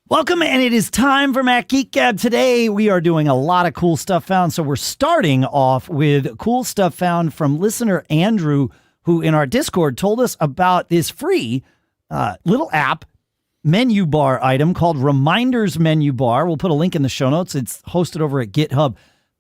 Welcome, and it is time for Mac Geek Gab. Today, we are doing a lot of cool stuff found. So we're starting off with cool stuff found from listener Andrew, who in our Discord told us about this free little app menu bar item called Reminders Menu Bar. We'll put a link in the show notes. It's hosted over at GitHub.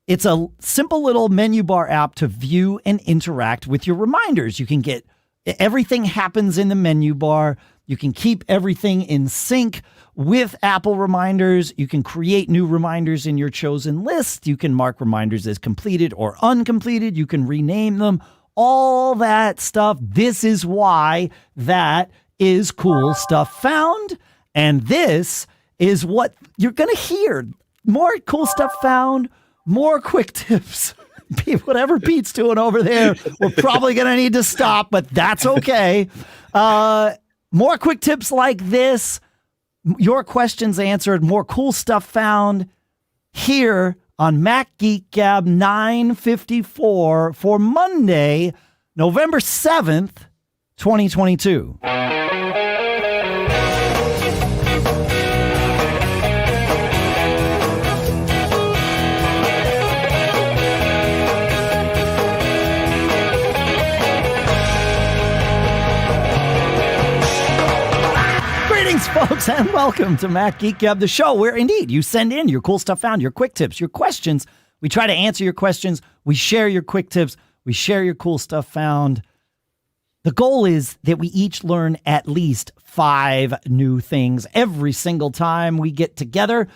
It's a simple little menu bar app to view and interact with your reminders. You can get everything happens in the menu bar. You can keep everything in sync with Apple reminders. You can create new reminders in your chosen list. You can mark reminders as completed or uncompleted. You can rename them, all that stuff. This is why that is cool stuff found. And this is what you're going to hear. More cool stuff found, more quick tips. Whatever Pete's doing over there, we're probably going to need to stop, but that's okay. More quick tips like this, your questions answered, more cool stuff found here on Mac Geek Gab 954 for Monday, November 7th, 2022. Folks, and welcome to Mac Geek Gab, the show where indeed you send in your cool stuff found, your quick tips, your questions. We try to answer your questions. We share your quick tips. We share your cool stuff found. The goal is that we each learn at least 5 new things every single time we get together.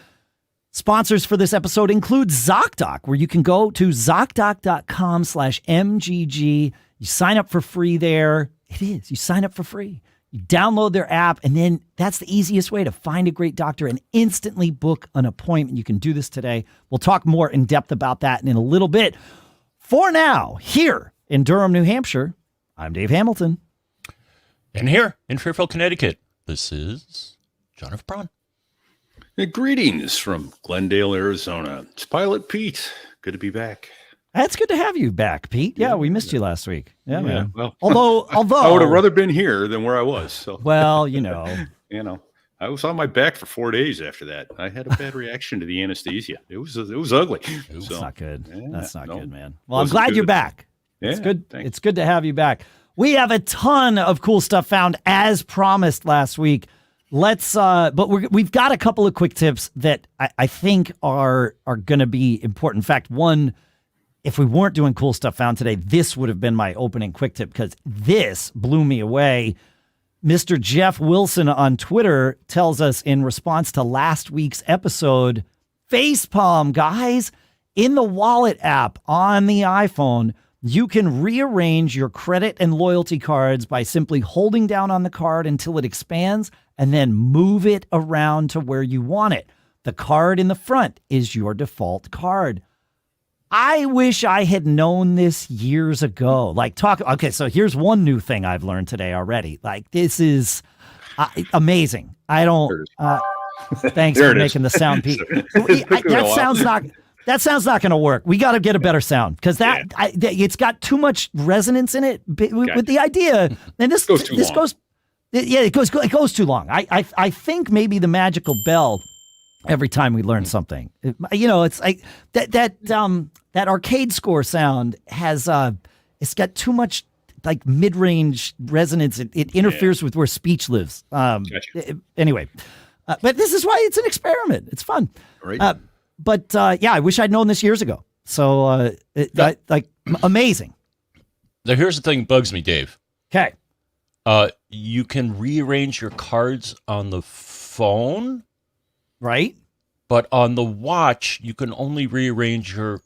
Sponsors for this episode include Zocdoc, where you can go to Zocdoc.com/MGG. You sign up for free there. It is. You sign up for free. You download their app, and then that's the easiest way to find a great doctor and instantly book an appointment. You can do this today. We'll talk more in depth about that in a little bit. For now, here in Durham, New Hampshire, I'm Dave Hamilton. And here in Fairfield, Connecticut, this is John F. Braun. Greetings from Glendale, Arizona. It's Pilot Pete. Good to be back. It's good to have you back, Pete. Yeah, we missed you last week. Yeah, man. Well, although I would have rather been here than where I was. So well, I was on my back for 4 days after that. I had a bad reaction to the anesthesia. It was ugly. That's not good. That's not good, man. Well, I'm glad you're back. Yeah, it's good. Thanks. It's good to have you back. We have a ton of cool stuff found as promised last week. But we've got a couple of quick tips that I think are going to be important. In fact, one. If we weren't doing cool stuff found today, this would have been my opening quick tip because this blew me away. Mr. Jeff Wilson on Twitter tells us in response to last week's episode, facepalm, guys, in the Wallet app on the iPhone, you can rearrange your credit and loyalty cards by simply holding down on the card until it expands and then move it around to where you want it. The card in the front is your default card. I wish I had known this years ago. Okay, so here's one new thing I've learned today already. This is amazing. I don't. Thanks for making the sound, Pete. That sounds not going to work. We got to get a better sound because it's got too much resonance in it with the idea. And this goes it goes too long. I think maybe the magical bell. Every time we learn something, it's like that arcade score sound has it's got too much like mid-range resonance. It interferes with where speech lives. Anyway, but this is why it's an experiment. It's fun. Right. I wish I'd known this years ago. So amazing. Now here's the thing that bugs me, Dave. Okay. You can rearrange your cards on the phone. Right. But on the watch, you can only rearrange your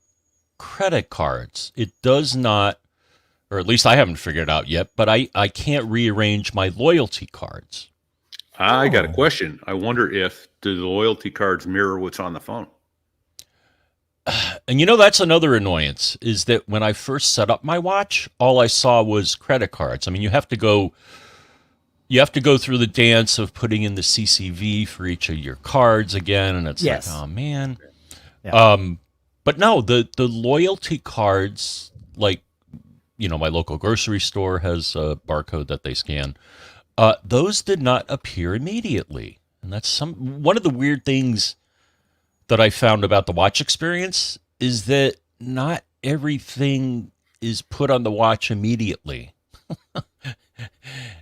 credit cards. It does not, or at least I haven't figured it out yet, but I can't rearrange my loyalty cards. I got a question. I wonder if do the loyalty cards mirror what's on the phone? And that's another annoyance, is that when I first set up my watch, all I saw was credit cards. I mean, you have to go through the dance of putting in the CCV for each of your cards again, and it's like, oh man. Yeah. But no, the loyalty cards, like, my local grocery store has a barcode that they scan. Those did not appear immediately. And that's one of the weird things that I found about the watch experience is that not everything is put on the watch immediately.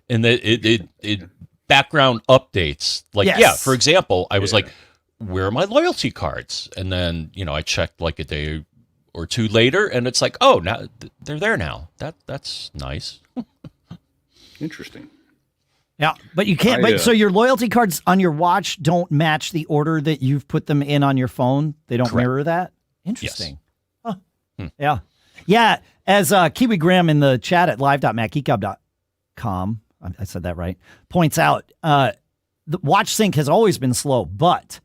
And that it background updates. Like, Yes. for example, I was like, where are my loyalty cards? And then, I checked like a day or two later, and it's like, oh, now they're there now. That's nice. Interesting. Yeah, but you can't. So your loyalty cards on your watch don't match the order that you've put them in on your phone. They don't mirror that. Interesting. Yes. Huh. Yeah, yeah. As Kiwi Graham in the chat at live.macgeekgab.com, I said that right, points out, the watch sync has always been slow, but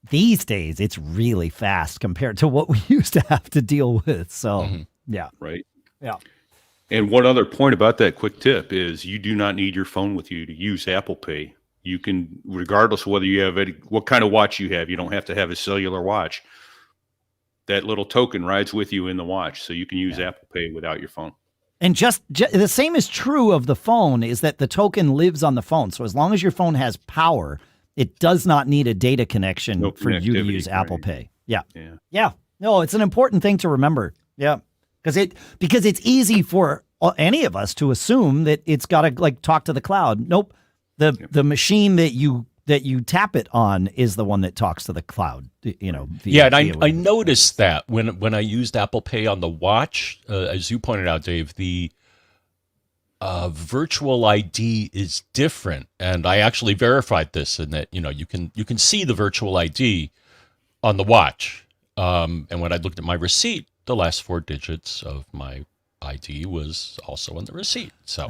these days it's really fast compared to what we used to have to deal with. So yeah, right. Yeah. And one other point about that quick tip is you do not need your phone with you to use Apple Pay. You can, regardless of whether you have what kind of watch you have, you don't have to have a cellular watch. That little token rides with you in the watch, so you can use Apple Pay without your phone. And just the same is true of the phone, is that the token lives on the phone. So as long as your phone has power, it does not need a data connection for you to use Apple Pay. Yeah. Yeah. No, it's an important thing to remember. Yeah. Because it's easy for any of us to assume that it's got to like talk to the cloud. Nope. The machine that you tap it on is the one that talks to the cloud. And I noticed that when I used Apple Pay on the watch, as you pointed out, Dave, the virtual ID is different, and I actually verified this, in that you can see the virtual ID on the watch, and when I looked at my receipt, the last 4 digits of my ID was also on the receipt. So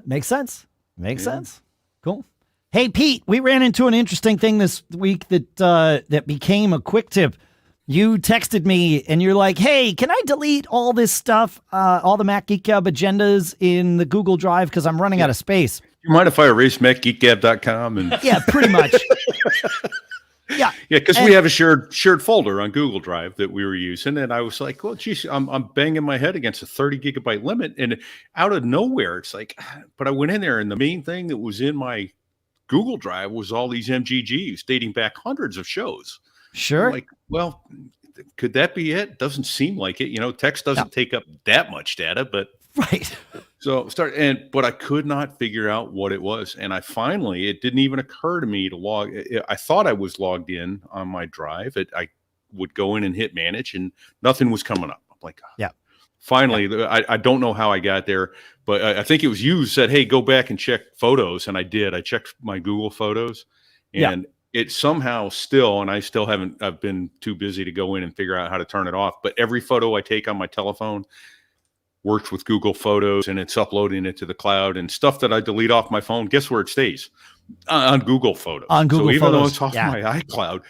makes sense. Makes sense. Cool. Hey, Pete, we ran into an interesting thing this week that became a quick tip. You texted me and you're like, hey, can I delete all this stuff, all the Mac Geek Gab agendas in the Google Drive because I'm running out of space? You mind if I erase macgeekgab.com? And yeah, pretty much. Yeah, because we have a shared folder on Google Drive that we were using, and I was like, "Well, geez, I'm banging my head against a 30 gigabyte limit," and out of nowhere, it's like, but I went in there, and the main thing that was in my Google Drive was all these MGGs dating back hundreds of shows. Sure. I'm like, well, could that be it? Doesn't seem like it. Text doesn't take up that much data, but right. So but I could not figure out what it was. And it didn't even occur to me to log. I thought I was logged in on my drive. I would go in and hit manage and nothing was coming up. I'm like, finally, I don't know how I got there, but I think it was you who said, hey, go back and check photos. And I did. I checked my Google photos and it somehow still, and I've been too busy to go in and figure out how to turn it off. But every photo I take on my telephone works with Google Photos, and it's uploading it to the cloud, and stuff that I delete off my phone, guess where it stays? On Google Photos. On Google Photos. Even though it's off my iCloud,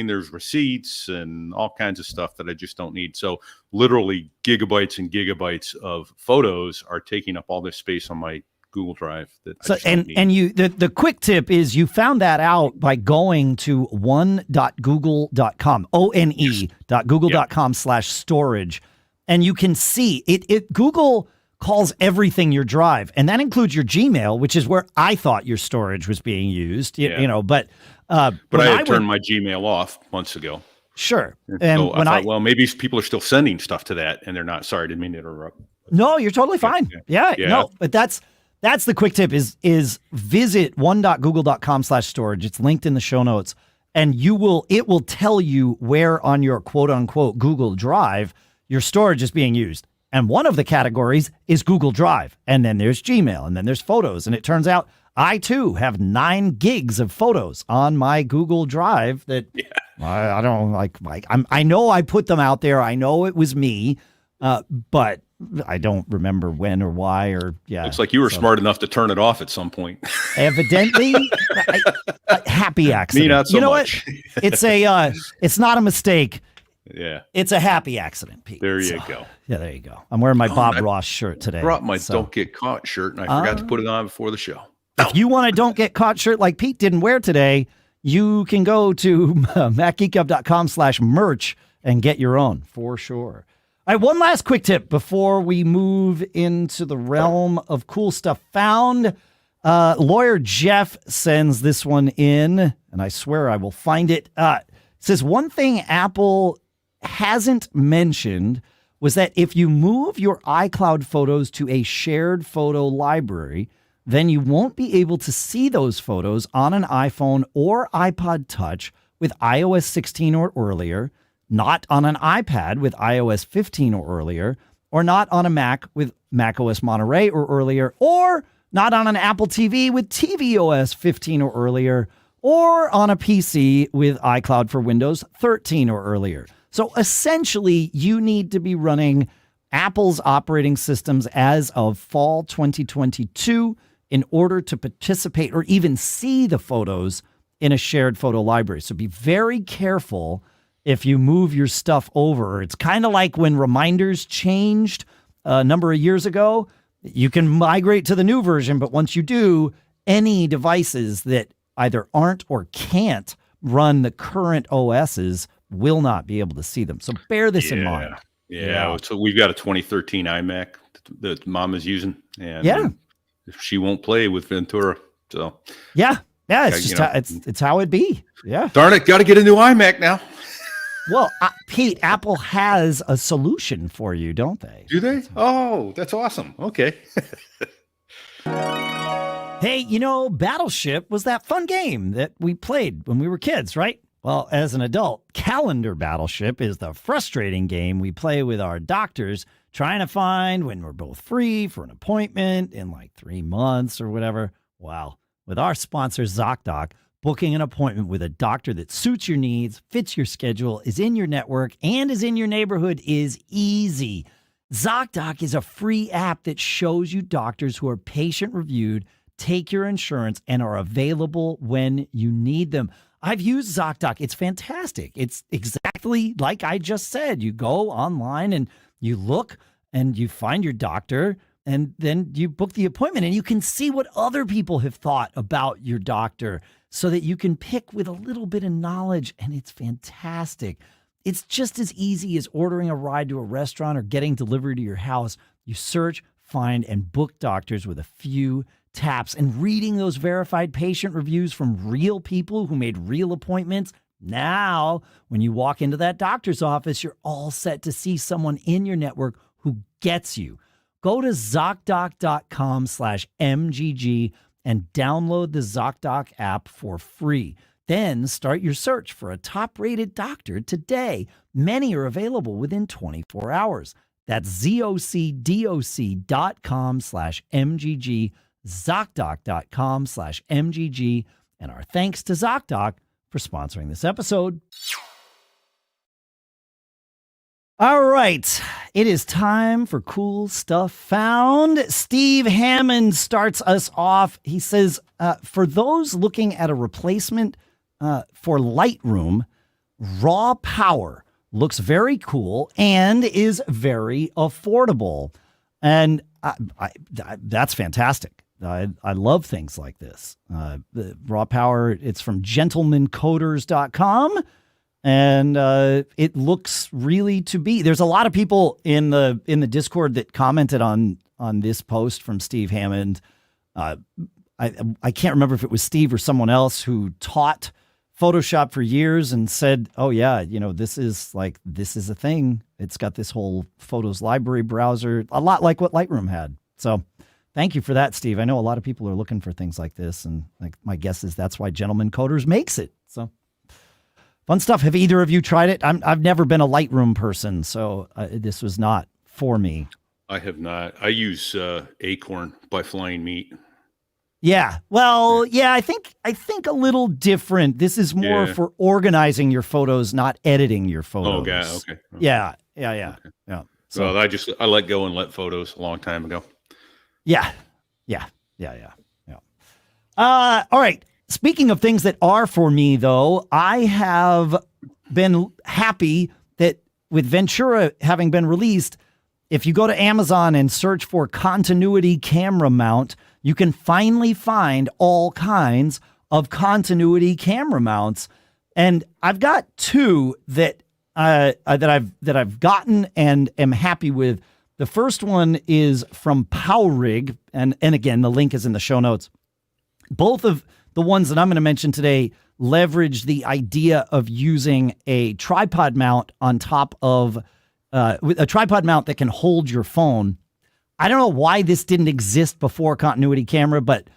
there's receipts and all kinds of stuff that I just don't need. So literally gigabytes and gigabytes of photos are taking up all this space on my Google Drive. The quick tip is you found that out by going to one.google.com, one.google.com/storage. And you can see it. Google calls everything your drive, and that includes your Gmail, which is where I thought your storage was being used. But I had turned my Gmail off months ago. Sure. And so I thought, maybe people are still sending stuff to that, and they're not. Sorry, I didn't mean to interrupt. No, you're totally fine. No, but that's the quick tip is visit one.google.com/storage. It's linked in the show notes, and it will tell you where on your quote unquote Google Drive your storage is being used. And one of the categories is Google Drive. And then there's Gmail, and then there's photos. And it turns out I too have 9 gigs of photos on my Google Drive that I don't like. I know I put them out there. I know it was me, but I don't remember when or why Looks like you were smart enough to turn it off at some point. Evidently, happy accident. Me not so much. What? It's not a mistake. Yeah. It's a happy accident, Pete. There you go. Yeah, there you go. I'm wearing my Bob Ross shirt today. I brought my Don't Get Caught shirt, and I forgot to put it on before the show. If you want a Don't Get Caught shirt like Pete didn't wear today, you can go to macgeekgab.com/merch and get your own for sure. All right, one last quick tip before we move into the realm of cool stuff found. Lawyer Jeff sends this one in, and I swear I will find it. Says one thing Apple hasn't mentioned was that if you move your iCloud photos to a shared photo library, then you won't be able to see those photos on an iPhone or iPod Touch with iOS 16 or earlier, not on an iPad with iOS 15 or earlier, or not on a Mac with macOS Monterey or earlier, or not on an Apple TV with tvOS 15 or earlier, or on a PC with iCloud for Windows 13 or earlier. So essentially, you need to be running Apple's operating systems as of fall 2022 in order to participate or even see the photos in a shared photo library. So be very careful if you move your stuff over. It's kind of like when Reminders changed a number of years ago. You can migrate to the new version, but once you do, any devices that either aren't or can't run the current OSs will not be able to see them. So bear this in mind. Yeah. So we've got a 2013 iMac that mom is using, and she won't play with Ventura. So it's just it's how it be. Yeah. Darn it, got to get a new iMac now. Well, Pete, Apple has a solution for you, don't they? Do they? Oh, that's awesome. Okay. Hey, Battleship was that fun game that we played when we were kids, right? Well, as an adult, Calendar Battleship is the frustrating game we play with our doctors, trying to find when we're both free for an appointment in like 3 months or whatever. Wow. With our sponsor, Zocdoc, booking an appointment with a doctor that suits your needs, fits your schedule, is in your network, and is in your neighborhood is easy. Zocdoc is a free app that shows you doctors who are patient-reviewed, take your insurance, and are available when you need them. I've used Zocdoc. It's fantastic. It's exactly like I just said. You go online and you look and you find your doctor, and then you book the appointment, and you can see what other people have thought about your doctor so that you can pick with a little bit of knowledge, and it's fantastic. It's just as easy as ordering a ride to a restaurant or getting delivery to your house. You search, find, and book doctors with a few taps, and reading those verified patient reviews from real people who made real appointments. Now, when you walk into that doctor's office, you're all set to see someone in your network who gets you. Go to ZocDoc.com/MGG and download the Zocdoc app for free. Then start your search for a top-rated doctor today. Many are available within 24 hours. That's ZocDoc.com/MGG, ZocDoc.com/MGG, and our thanks to Zocdoc for sponsoring this episode. All right, it is time for Cool Stuff Found. Steve Hammond starts us off. He says, for those looking at a replacement for Lightroom, Raw Power looks very cool and is very affordable. And that's fantastic. I love things like this. The Raw Power, it's from gentlemancoders.com. And it looks really to be. There's a lot of people in the Discord that commented on this post from Steve Hammond. I can't remember if it was Steve or someone else who taught Photoshop for years and said, "Oh yeah, this is a thing. It's got this whole photos library browser, a lot like what Lightroom had." So, thank you for that, Steve. I know a lot of people are looking for things like this, and my guess is that's why Gentleman Coders makes it. So. Fun stuff. Have either of you tried it? I've never been a Lightroom person, so this was not for me. I have not. I use Acorn by Flying Meat. Yeah. Well, yeah, I think a little different. This is more for organizing your photos, not editing your photos. Oh, God. Okay. Yeah. Okay. Yeah. So well, I let go and let photos a long time ago. Yeah. All right. Speaking of things that are for me, though, I have been happy that with Ventura having been released, if you go to Amazon and search for continuity camera mount, you can finally find all kinds of continuity camera mounts. And I've got two that I've gotten and am happy with. The first one is from Powrig, and again, the link is in the show notes. Both of the ones that I'm going to mention today leverage the idea of using a tripod mount on top of a tripod mount that can hold your phone. I don't know why this didn't exist before continuity camera, but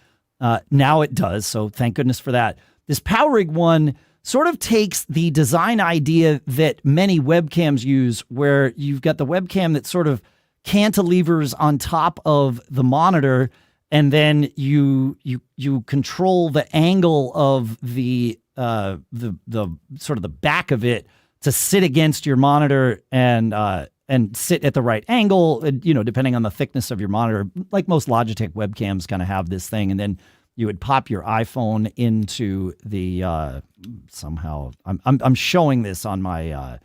now it does. So thank goodness for that. This Powrig one sort of takes the design idea that many webcams use, where you've got the webcam that sort of cantilevers on top of the monitor, and then you control the angle of the sort of the back of it to sit against your monitor and sit at the right angle, depending on the thickness of your monitor. Like most Logitech webcams kind of have this thing, and then you would pop your iPhone into the somehow. I'm showing this on my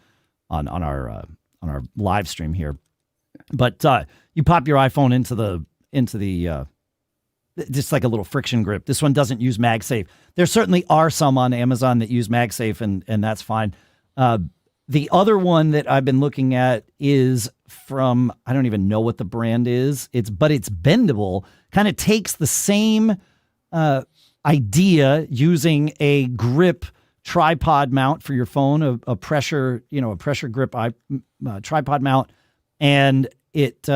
on our live stream here, but you pop your iPhone into the just like a little friction grip. This one doesn't use MagSafe. There certainly are some on Amazon that use MagSafe, and that's fine. The other one that I've been looking at is from, I don't even know what the brand is. But it's bendable. Kind of takes the same idea, using a grip tripod mount for your phone, a pressure grip tripod mount, and it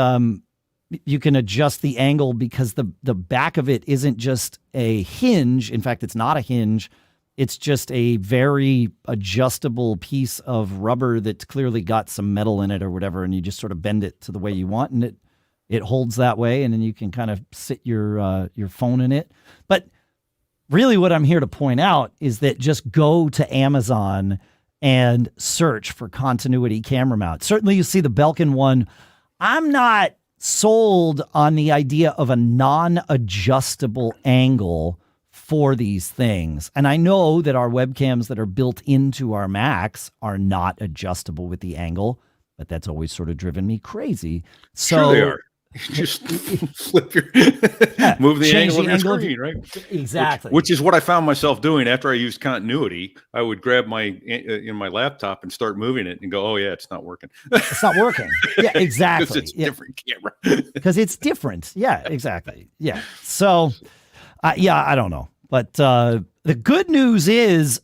you can adjust the angle because the back of it isn't just a hinge. In fact, it's not a hinge. It's just a very adjustable piece of rubber that's clearly got some metal in it or whatever, and you just sort of bend it to the way you want, and it holds that way, and then you can kind of sit your phone in it. But really what I'm here to point out is that just go to Amazon and search for continuity camera mount. Certainly you see the Belkin one. I'm not sold on the idea of a non-adjustable angle for these things. And I know that our webcams that are built into our Macs are not adjustable with the angle, but that's always sort of driven me crazy. So sure they are. Just flip your move the angle of your screen, right? Exactly. Which is what I found myself doing after I used continuity. I would grab my laptop and start moving it and go, "Oh yeah, it's not working." It's not working. Yeah, exactly. Because it's different camera. Because it's different. Yeah, exactly. Yeah. So, I don't know. But the good news is,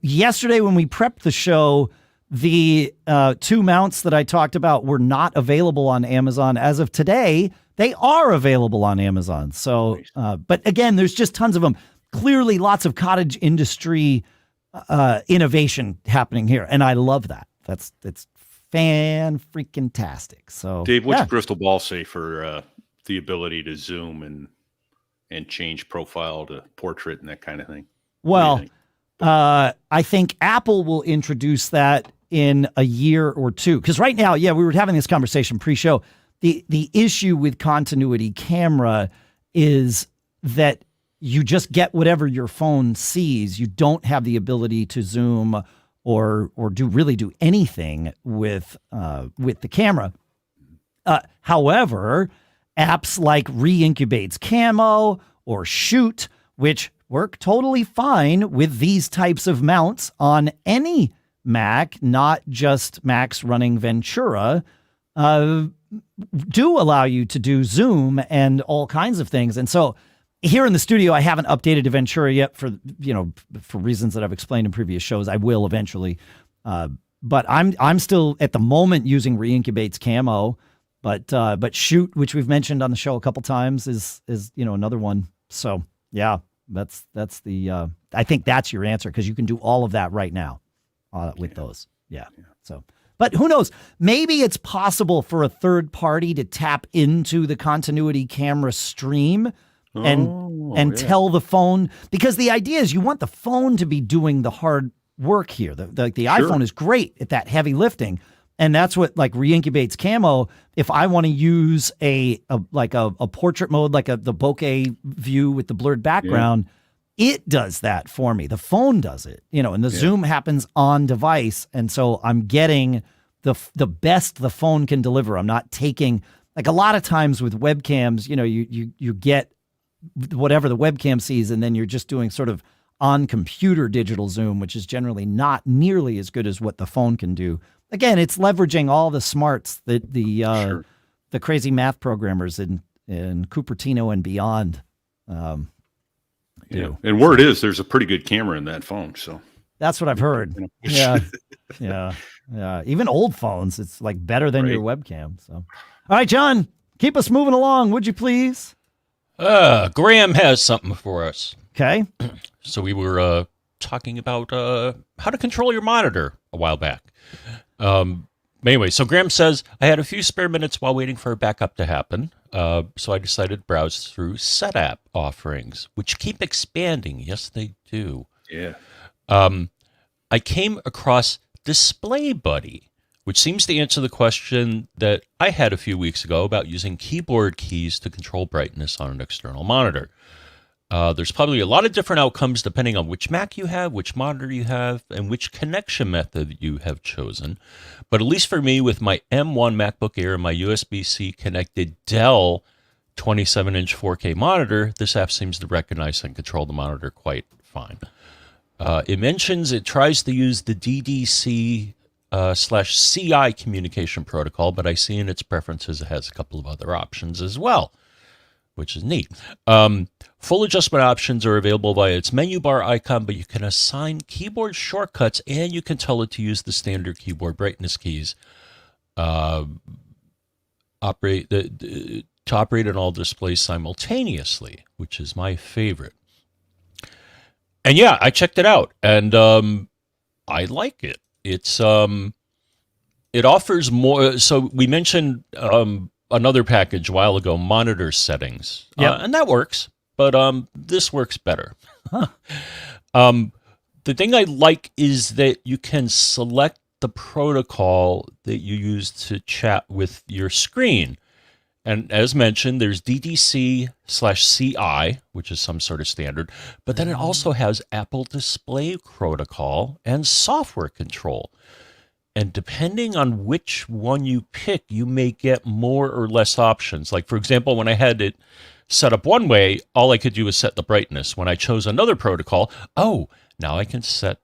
yesterday when we prepped the show, the two mounts that I talked about were not available on Amazon. As of today, they are available on Amazon. So, but again, there's just tons of them. Clearly, lots of cottage industry innovation happening here, and I love that. It's fan-freaking-tastic. So, Dave, what's your crystal ball say for the ability to zoom and change profile to portrait and that kind of thing? Well, I think Apple will introduce that in a year or two. Because right now, we were having this conversation pre-show. The issue with continuity camera is that you just get whatever your phone sees. You don't have the ability to zoom or do anything with the camera. However, apps like Re-Incubate's Camo or Shoot, which work totally fine with these types of mounts on any Mac, not just Macs running Ventura, do allow you to do zoom and all kinds of things. And so here in the studio, I haven't updated to Ventura yet for reasons that I've explained in previous shows. I will eventually. But I'm still at the moment using Re-Incubate's Camo, but Shoot, which we've mentioned on the show a couple times, is another one. So yeah, that's the I think that's your answer, because you can do all of that right now with those. Yeah. So, but who knows? Maybe it's possible for a third party to tap into the continuity camera stream and tell the phone, because the idea is you want the phone to be doing the hard work here. The iPhone is great at that heavy lifting. And that's what, like, Re-Incubate's Camo, if I want to use a portrait mode, like the bokeh view with the blurred background, it does that for me. The phone does it, and the zoom happens on device. And so I'm getting the best the phone can deliver. I'm not taking, like, a lot of times with webcams, you get whatever the webcam sees, and then you're just doing sort of on computer digital zoom, which is generally not nearly as good as what the phone can do. Again, it's leveraging all the smarts that the crazy math programmers in Cupertino and beyond do. And word is there's a pretty good camera in that phone. So that's what I've heard. Yeah. Yeah. Even old phones, it's like better than your webcam. So, all right, John, keep us moving along, would you please? Graham has something for us. Okay. So we were talking about how to control your monitor a while back. Anyway, so Graham says, I had a few spare minutes while waiting for a backup to happen. So I decided to browse through SetApp offerings, which keep expanding. Yes, they do. Yeah. I came across DisplayBuddy, which seems to answer the question that I had a few weeks ago about using keyboard keys to control brightness on an external monitor. There's probably a lot of different outcomes depending on which Mac you have, which monitor you have, and which connection method you have chosen. But at least for me, with my M1 MacBook Air and my USB-C connected Dell 27-inch 4K monitor, this app seems to recognize and control the monitor quite fine. It mentions it tries to use the DDC /CI communication protocol, but I see in its preferences it has a couple of other options as well, which is neat. Full adjustment options are available via its menu bar icon, but you can assign keyboard shortcuts and you can tell it to use the standard keyboard brightness keys to operate on all displays simultaneously, which is my favorite. And yeah, I checked it out, and I like it. It's it offers more. So we mentioned another package a while ago, monitor settings, and that works. But this works better. The thing I like is that you can select the protocol that you use to chat with your screen. And as mentioned, there's DDC /CI, which is some sort of standard, but then it also has Apple Display Protocol and software control. And depending on which one you pick, you may get more or less options. Like, for example, when I had it set up one way, all I could do was set the brightness. When I chose another protocol, now I can set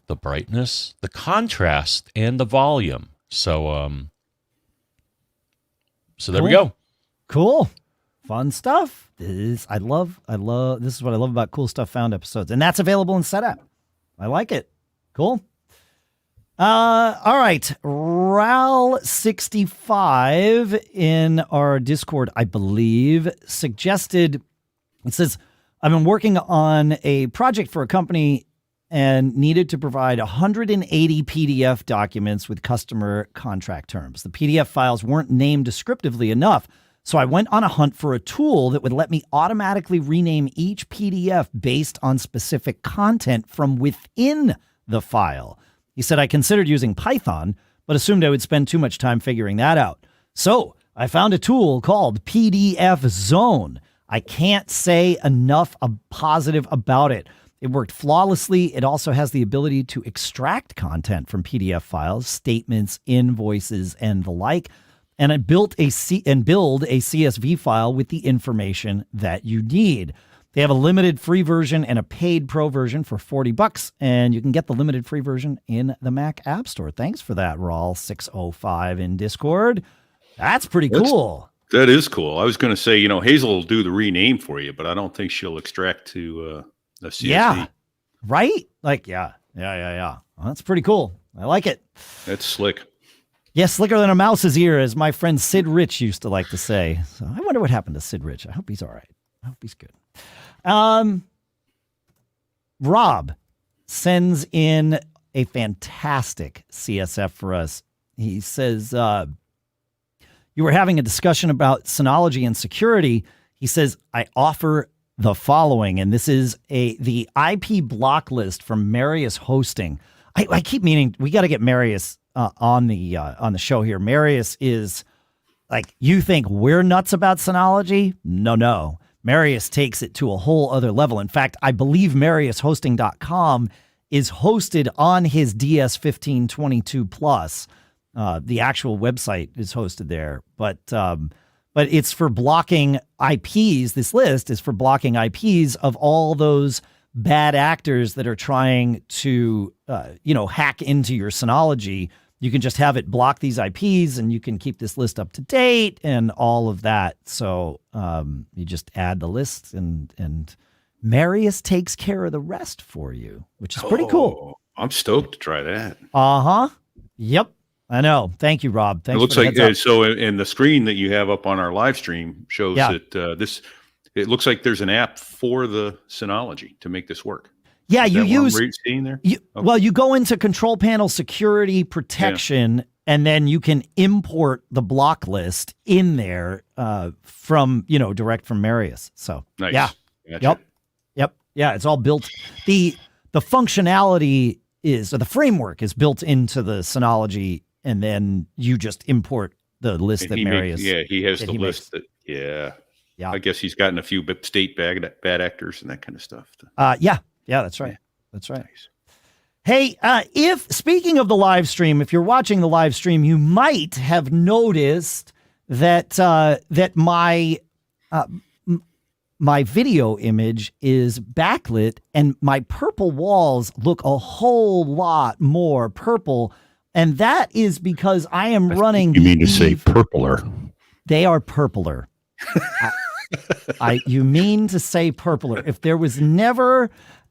the brightness, the contrast, and the volume. So there we go. Cool. Fun stuff. This is what I love about Cool Stuff Found episodes. And that's available in SetApp. I like it. Cool. All right. Ral65 in our Discord, I believe, suggested, it says, I've been working on a project for a company and needed to provide 180 PDF documents with customer contract terms. The PDF files weren't named descriptively enough, so I went on a hunt for a tool that would let me automatically rename each PDF based on specific content from within the file. He said, I considered using Python, but assumed I would spend too much time figuring that out. So I found a tool called PDF Zone. I can't say enough positive about it. It worked flawlessly. It also has the ability to extract content from PDF files, statements, invoices, and the like. And it build a CSV file with the information that you need. They have a limited free version and a paid pro version for $40, and you can get the limited free version in the Mac App Store. Thanks for that, Rawl605 in Discord. That's pretty cool. That is cool. I was going to say, Hazel will do the rename for you, but I don't think she'll extract to a CSV. Yeah, right? Yeah. Well, that's pretty cool. I like it. That's slick. Yeah, slicker than a mouse's ear, as my friend Sid Rich used to like to say. So I wonder what happened to Sid Rich. I hope he's all right. I hope he's good. Rob sends in a fantastic CSF for us. He says, you were having a discussion about Synology and security. He says, I offer the following, and this is the IP block list from Marius Hosting. I keep meaning we got to get Marius on the show here. Marius is like, you think we're nuts about Synology? No. Marius takes it to a whole other level. In fact, I believe MariusHosting.com is hosted on his DS1522 Plus. The actual website is hosted there, but it's for blocking IPs. This list is for blocking IPs of all those bad actors that are trying to, hack into your Synology. You can just have it block these IPs, and you can keep this list up to date and all of that. So you just add the list, and Marius takes care of the rest for you, which is pretty cool. I'm stoked to try that. Uh-huh. Yep. I know. Thank you, Rob. Thanks. It looks like so. In the screen that you have up on our live stream shows that it looks like there's an app for the Synology to make this work. Yeah, Is you that use. what I'm seeing there? Well, you go into Control Panel Security Protection, and then you can import the block list in there from direct from Marius. So Nice. yeah, Gotcha. yep, yeah. It's all built. The functionality is, or the framework is built into the Synology. And then you just import the list that Marius. He has the list that. I guess he's gotten a few state bad actors and that kind of stuff. Yeah, that's right. That's right. Nice. Hey, if speaking of the live stream, if you're watching the live stream, you might have noticed that that my video image is backlit and my purple walls look a whole lot more purple. And that is because I am running. You mean to say purpler? They are purpler. You mean to say purpler? If there was never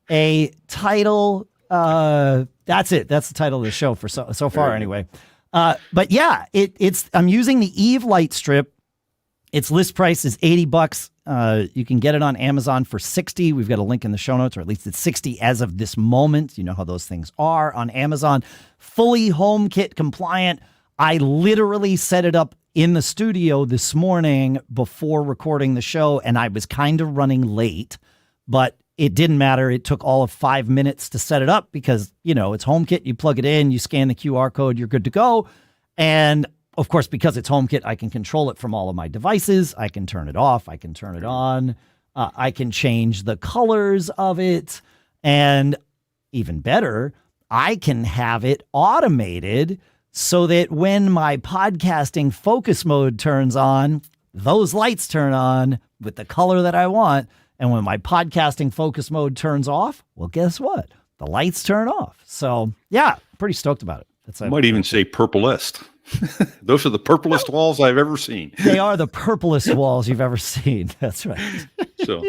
a title, that's it. That's the title of the show for so far, anyway. But yeah, I'm using the Eve light strip. Its list price is $80. You can get it on Amazon for $60. We've got a link in the show notes, or at least it's $60 as of this moment. You know how those things are on Amazon. Fully HomeKit compliant. I literally set it up in the studio this morning before recording the show, and I was kind of running late, but it didn't matter. It took all of 5 minutes to set it up because, it's HomeKit. You plug it in, you scan the QR code, you're good to go. And of course, because it's HomeKit, I can control it from all of my devices. I can turn it off. I can turn it on. I can change the colors of it. And even better, I can have it automated so that when my podcasting focus mode turns on, those lights turn on with the color that I want. And when my podcasting focus mode turns off, well, guess what? The lights turn off. So, yeah, pretty stoked about it. I might even say purplest. Those are the purplest walls I've ever seen. They are the purplest walls you've ever seen. That's right. So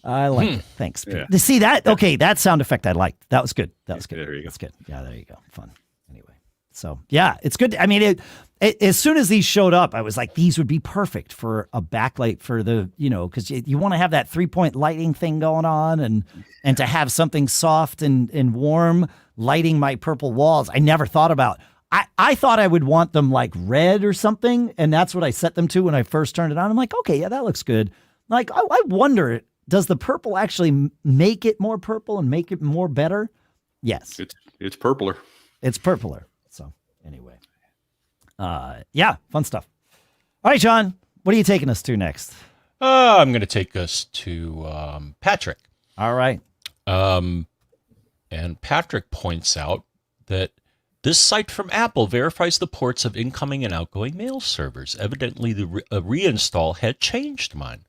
I like it. Thanks. Yeah. To see that, okay, that sound effect I liked. That was good. That was good. There you go. That's good. Yeah, there you go. Fun. Anyway, so yeah, it's good. I mean, as soon as these showed up, I was like, these would be perfect for a backlight for the, because you want to have that 3-point lighting thing going on, and to have something soft and warm lighting my purple walls. I never thought about. I thought I would want them like red or something, and that's what I set them to when I first turned it on. I'm like, okay, yeah, that looks good. Like, I wonder, does the purple actually make it more purple and make it more better? Yes. It's purpler. It's purpler. So anyway, yeah, fun stuff. All right, John, what are you taking us to next? I'm going to take us to Patrick. All right. And Patrick points out that this site from Apple verifies the ports of incoming and outgoing mail servers. Evidently, the reinstall had changed mine.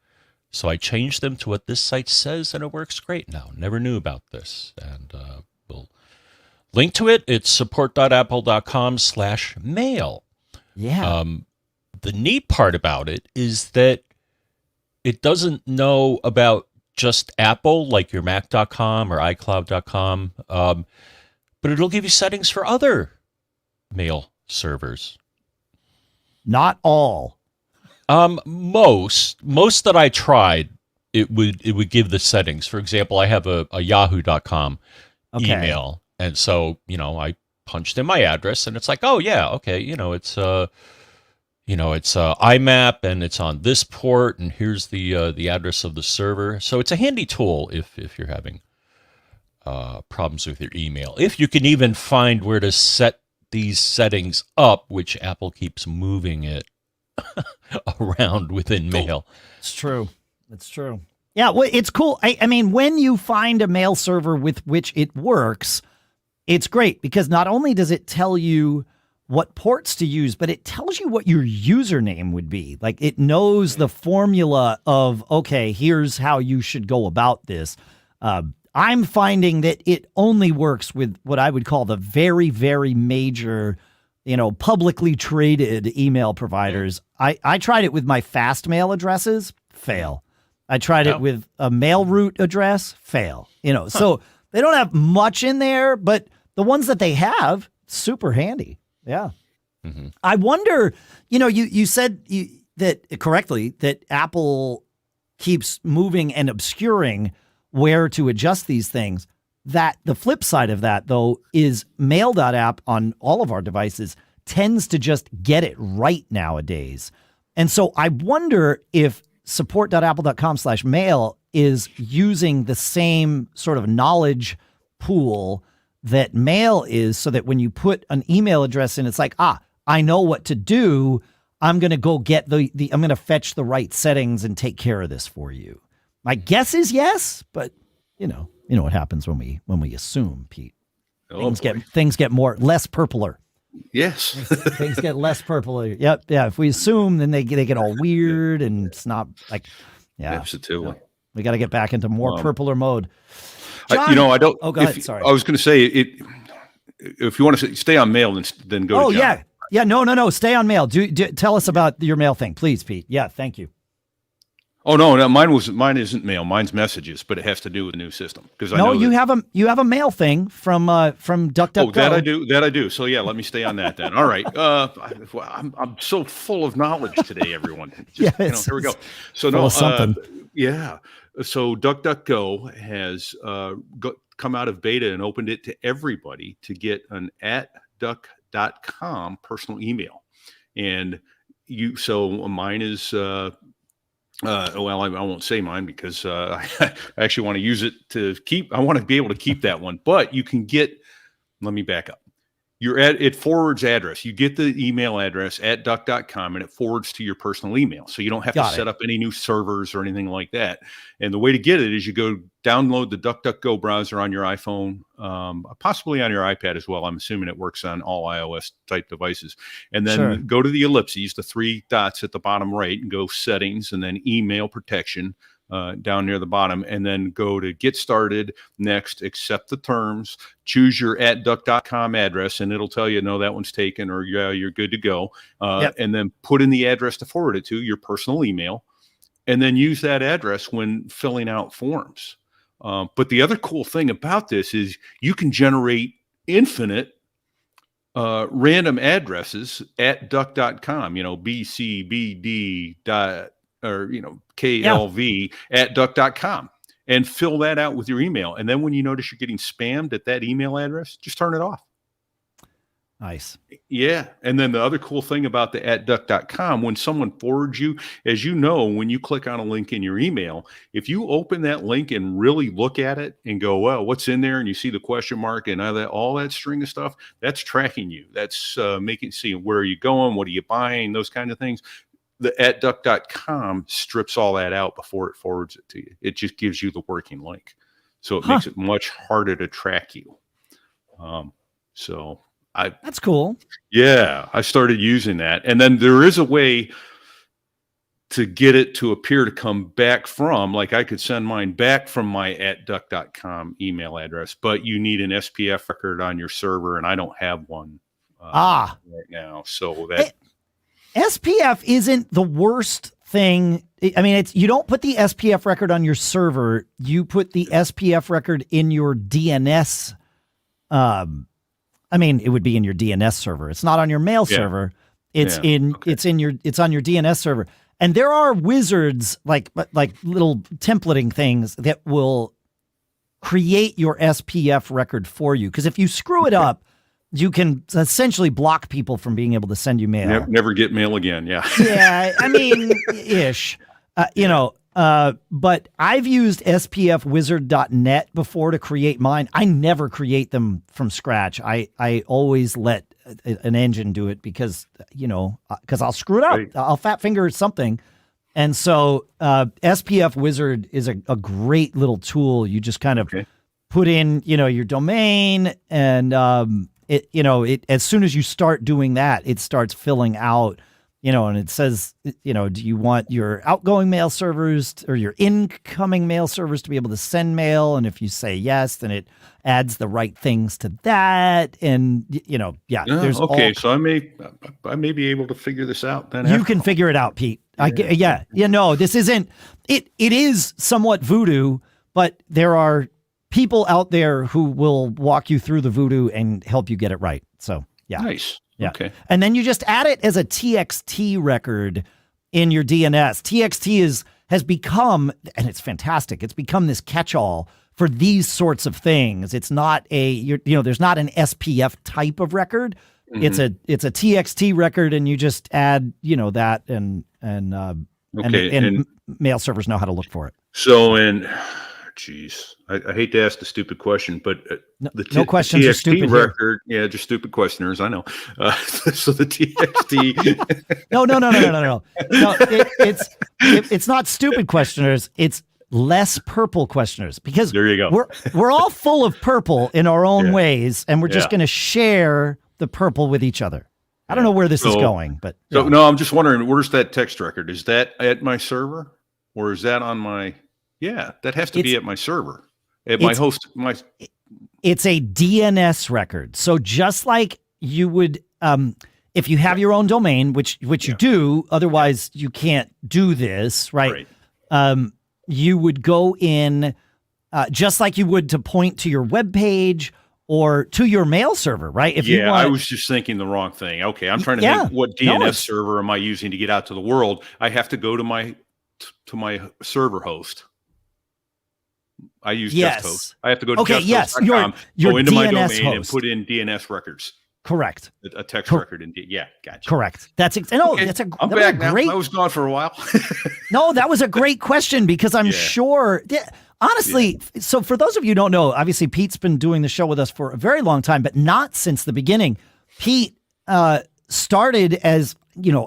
So I changed them to what this site says, and it works great now. Never knew about this. And we'll link to it. It's support.apple.com/mail. Yeah. The neat part about it is that it doesn't know about just Apple, like your Mac.com or iCloud.com, but it'll give you settings for other mail servers. Not all. Most that I tried, it would give the settings. For example, I have a Yahoo.com email, and so I punched in my address, and it's like, oh yeah, okay, it's IMAP, and it's on this port, and here's the address of the server. So it's a handy tool if you're having problems with your email. If you can even find where to set these settings up, which Apple keeps moving it around within mail. It's true. It's true. Yeah, well, it's cool. I mean, when you find a mail server with which it works, it's great because not only does it tell you what ports to use, but it tells you what your username would be. Like, it knows the formula of, okay, here's how you should go about this. I'm finding that it only works with what I would call the very, very major, publicly traded email providers. I tried it with my fast mail addresses, fail. I tried it with a mail route address, fail. So they don't have much in there, but the ones that they have, super handy. Yeah. Mm-hmm. I wonder, you said that correctly, that Apple keeps moving and obscuring where to adjust these things. That the flip side of that, though, is Mail.app on all of our devices tends to just get it right nowadays. And so I wonder if support.apple.com/mail is using the same sort of knowledge pool that Mail is, so that when you put an email address in, it's like, I know what to do. I'm going to go get I'm going to fetch the right settings and take care of this for you. My guess is yes, but you know what happens when we assume, Pete. Things get less purpler. Yes. Things get less purpler. Yep. Yeah. If we assume, then they get all weird, and it's not like, yeah. Absolutely. We got to get back into more purpler mode. John, I don't. Oh, go ahead. Sorry. I was going to say if you want to stay on Mail, then go. Oh, to John. yeah. No. Stay on Mail. Tell us about your Mail thing, please, Pete. Yeah. Thank you. Oh no, mine isn't Mail. Mine's Messages, but it has to do with the new system because you have a Mail thing from DuckDuckGo. Oh, that I do. So yeah, let me stay on that then. All right. I'm so full of knowledge today, everyone. Here we go. So yeah. So DuckDuckGo has come out of beta and opened it to everybody to get an @duck.com personal email, and so mine is. I won't say mine because I actually want to use it to keep. I want to be able to keep that one. But you can get. Let me back up. It forwards address. You get the email address @duck.com, and it forwards to your personal email. So you don't have to set up any new servers or anything like that. And the way to get it is you go download the DuckDuckGo browser on your iPhone, possibly on your iPad as well. I'm assuming it works on all iOS type devices. And then go to the ellipses, the three dots at the bottom right, and go settings, and then email protection. Down near the bottom, and then go to get started, next, accept the terms, choose your @duck.com address, and it'll tell you, no, that one's taken, or yeah, you're good to go. And then put in the address to forward it to, your personal email, and then use that address when filling out forms. But the other cool thing about this is you can generate infinite random addresses @duck.com, BCBD. Or KLV @duck.com, and fill that out with your email. And then when you notice you're getting spammed at that email address, just turn it off. Nice. Yeah. And then the other cool thing about the @duck.com, when someone forwards you, as you know, when you click on a link in your email, if you open that link and really look at it and go, well, what's in there? And you see the question mark and all that string of stuff, that's tracking you. That's see where are you going? What are you buying? Those kind of things. The @duck.com strips all that out before it forwards it to you. It just gives you the working link. So it makes it much harder to track you. That's cool. Yeah, I started using that. And then there is a way to get it to appear to come back from, like I could send mine back from my @duck.com email address, but you need an SPF record on your server, and I don't have one right now. So that... SPF isn't the worst thing. I mean, you don't put the SPF record on your server. You put the SPF record in your DNS. I mean, it would be in your DNS server. It's not on your mail server. It's on your DNS server. And there are wizards like little templating things that will create your SPF record for you. Because if you screw it up, you can essentially block people from being able to send you mail. Never get mail again. Yeah. Yeah. I mean, ish, but I've used spfwizard.net before to create mine. I never create them from scratch. I always let an engine do it because I'll screw it up. Right. I'll fat finger something. And so SPF Wizard is a great little tool. You just kind of put in, your domain, and it as soon as you start doing that, it starts filling out and it says, do you want your outgoing mail servers or your incoming mail servers to be able to send mail? And if you say yes, then it adds the right things to that. And, there's okay. So I may be able to figure this out then. You can figure it out, Pete. This isn't, it is somewhat voodoo, but there are people out there who will walk you through the voodoo and help you get it right. So, yeah. Nice. Yeah. Okay. And then you just add it as a TXT record in your DNS. TXT has become, and it's fantastic, it's become this catch-all for these sorts of things. It's not there's not an SPF type of record. Mm-hmm. It's a TXT record, and you just add, that and mail servers know how to look for it. So I hate to ask the stupid question, but no questions are stupid record, here. Yeah, just stupid questioners. I know. So the TXT. No. It's not stupid questioners. It's less purple questioners, because there you go. We're all full of purple in our own ways, and we're just going to share the purple with each other. I don't know where this is going, but no, I'm just wondering, where's that text record? Is that at my server, or is that on my? Yeah, that has to be at my server, at my host. It's a DNS record. So just like you would, if you have your own domain, which you do, otherwise you can't do this, right? You would go in, just like you would to point to your web page or to your mail server, right? I was just thinking the wrong thing. Okay, I'm trying to think, what DNS server am I using to get out to the world? I have to go to my server host. I use JustHost. I have to go to JustHost.com, go into my domain and put in DNS records. Correct. A text record. Gotcha. Correct. That's I'm back now. I was gone for a while. No, that was a great question, because I'm sure. Honestly, so for those of you who don't know, obviously Pete's been doing the show with us for a very long time, but not since the beginning. Pete started as,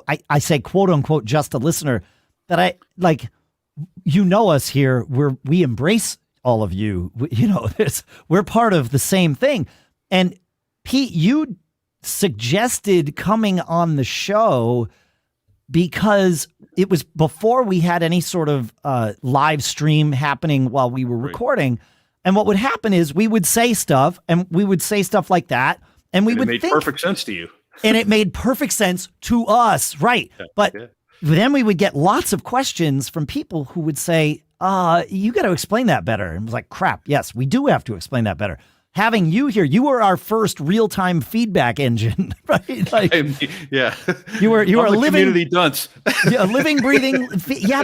I say quote unquote just a listener, that I like. Us here, we embrace all of you. We're part of the same thing. And Pete, you suggested coming on the show because it was before we had any sort of live stream happening while we were recording. And what would happen is we would say stuff, and we would say stuff like that, and it made perfect sense to you. And it made perfect sense to us, right? But then we would get lots of questions from people who would say, you got to explain that better. And it was like, crap, yes, we do have to explain that better. Having you here, you were our first real-time feedback engine, right? Like, you were a living community dunce. A living, breathing.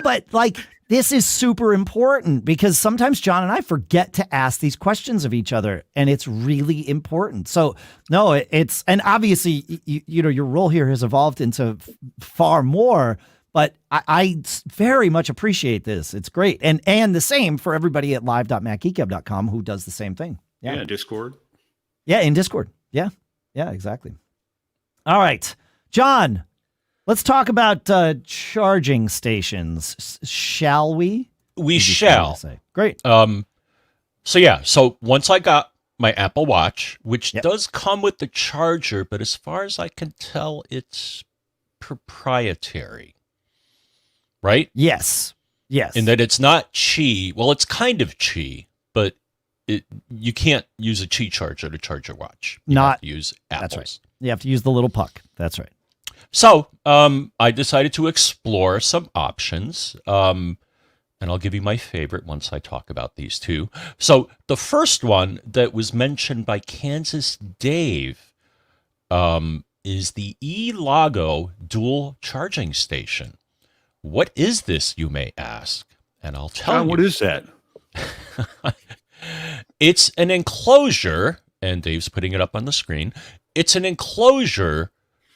But like, this is super important, because sometimes John and I forget to ask these questions of each other, and it's really important. So no, and obviously, your role here has evolved into far more, but I very much appreciate this. It's great. And the same for everybody at live.macgeekgab.com who does the same thing. Yeah, Discord. Yeah, in Discord. Yeah, exactly. All right, John, let's talk about charging stations, shall we? We shall. Great. So once I got my Apple Watch, which does come with the charger, but as far as I can tell, it's proprietary, right? Yes. In that it's not Qi. Well, it's kind of Qi, but you can't use a Qi charger to charge your watch. You have to use Apple's. That's right. You have to use the little puck. That's right. So I decided to explore some options, and I'll give you my favorite once I talk about these two. So the first one that was mentioned by KansasDave is the eLago dual charging station. What is this, you may ask? And I'll tell you. What is that? It's an enclosure, and Dave's putting it up on the screen. It's an enclosure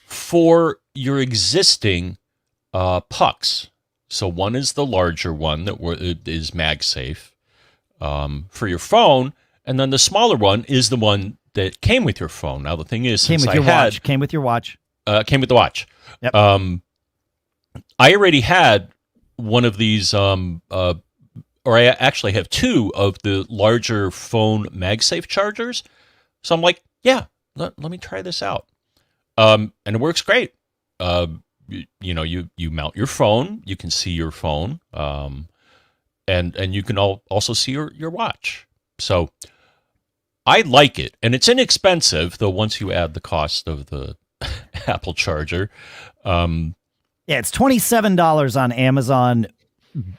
for your existing pucks. So one is the larger one that is MagSafe for your phone, and then the smaller one is the one that came with your phone. Now the thing is, came with your watch. Came with the watch. Yep. I already had one of these, or I actually have two of the larger phone MagSafe chargers. So I'm like, let me try this out. And it works great. you mount your phone. You can see your phone, and you can also see your watch. So I like it, and it's inexpensive, though. Once you add the cost of the Apple charger, yeah, it's $27 on Amazon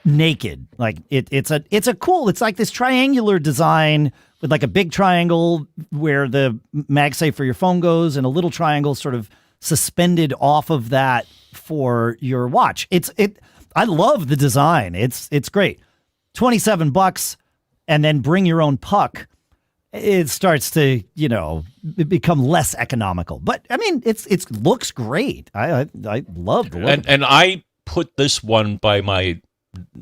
naked. Like it's like this triangular design with like a big triangle where the MagSafe for your phone goes and a little triangle sort of suspended off of that for your watch. I love the design. It's great. $27 and then bring your own puck. It starts to, become less economical. But I mean, it looks great. I love the look. And I put this one by my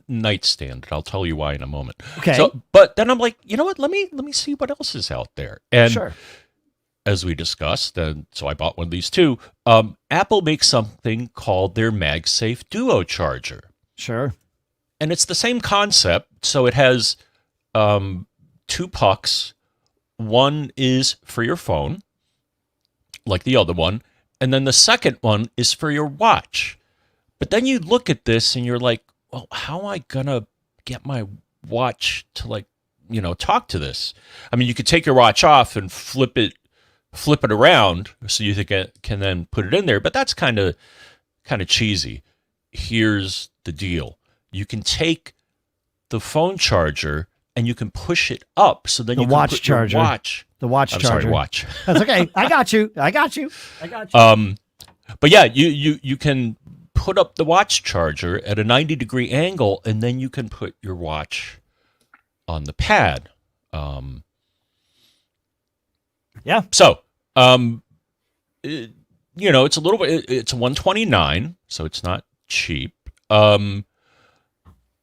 nightstand. I'll tell you why in a moment. Okay. So, but then I'm like, you know what? Let me see what else is out there. And sure. As we discussed, and so I bought one of these too. Apple makes something called their MagSafe Duo Charger. Sure. And it's the same concept. So it has 2 pucks. One is for your phone, like the other one, and then the second one is for your watch. But then you look at this and you're like, well, how am I gonna get my watch to talk to this? I mean, you could take your watch off and flip it around so you can then put it in there, but that's kind of cheesy. Here's the deal: you can take the phone charger and you can push it up, so then you can watch put charger. Your watch. The watch I'm charger. Sorry, watch. That's okay. I got you. But yeah, you can put up the watch charger at a 90-degree angle, and then you can put your watch on the pad. Yeah. So, it's a little bit. It's $129, so it's not cheap.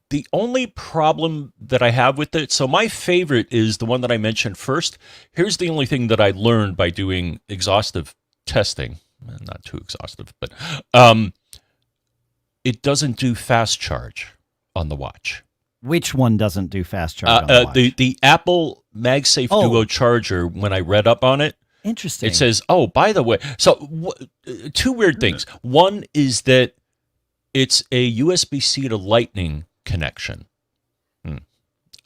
The only problem that I have with it, so my favorite is the one that I mentioned first. Here's the only thing that I learned by doing exhaustive testing. Not too exhaustive, but it doesn't do fast charge on the watch. Which one doesn't do fast charge on the watch? The Apple MagSafe Duo Charger, when I read up on it, interesting. It says, oh, by the way, so 2 weird things. One is that it's a USB-C to Lightning connection.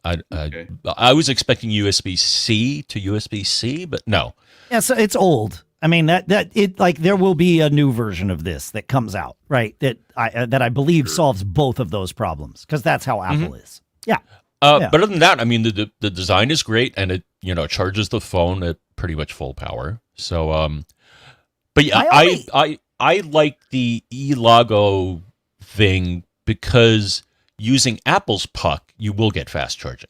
I was expecting USB-C to USB-C, but no. Yeah, so it's old. I mean there will be a new version of this that comes out, right? That I believe solves both of those problems, because that's how Apple is. Yeah. But other than that, I mean the design is great, and it charges the phone at pretty much full power. So but yeah, I like the eLago thing because using Apple's puck, you will get fast charging.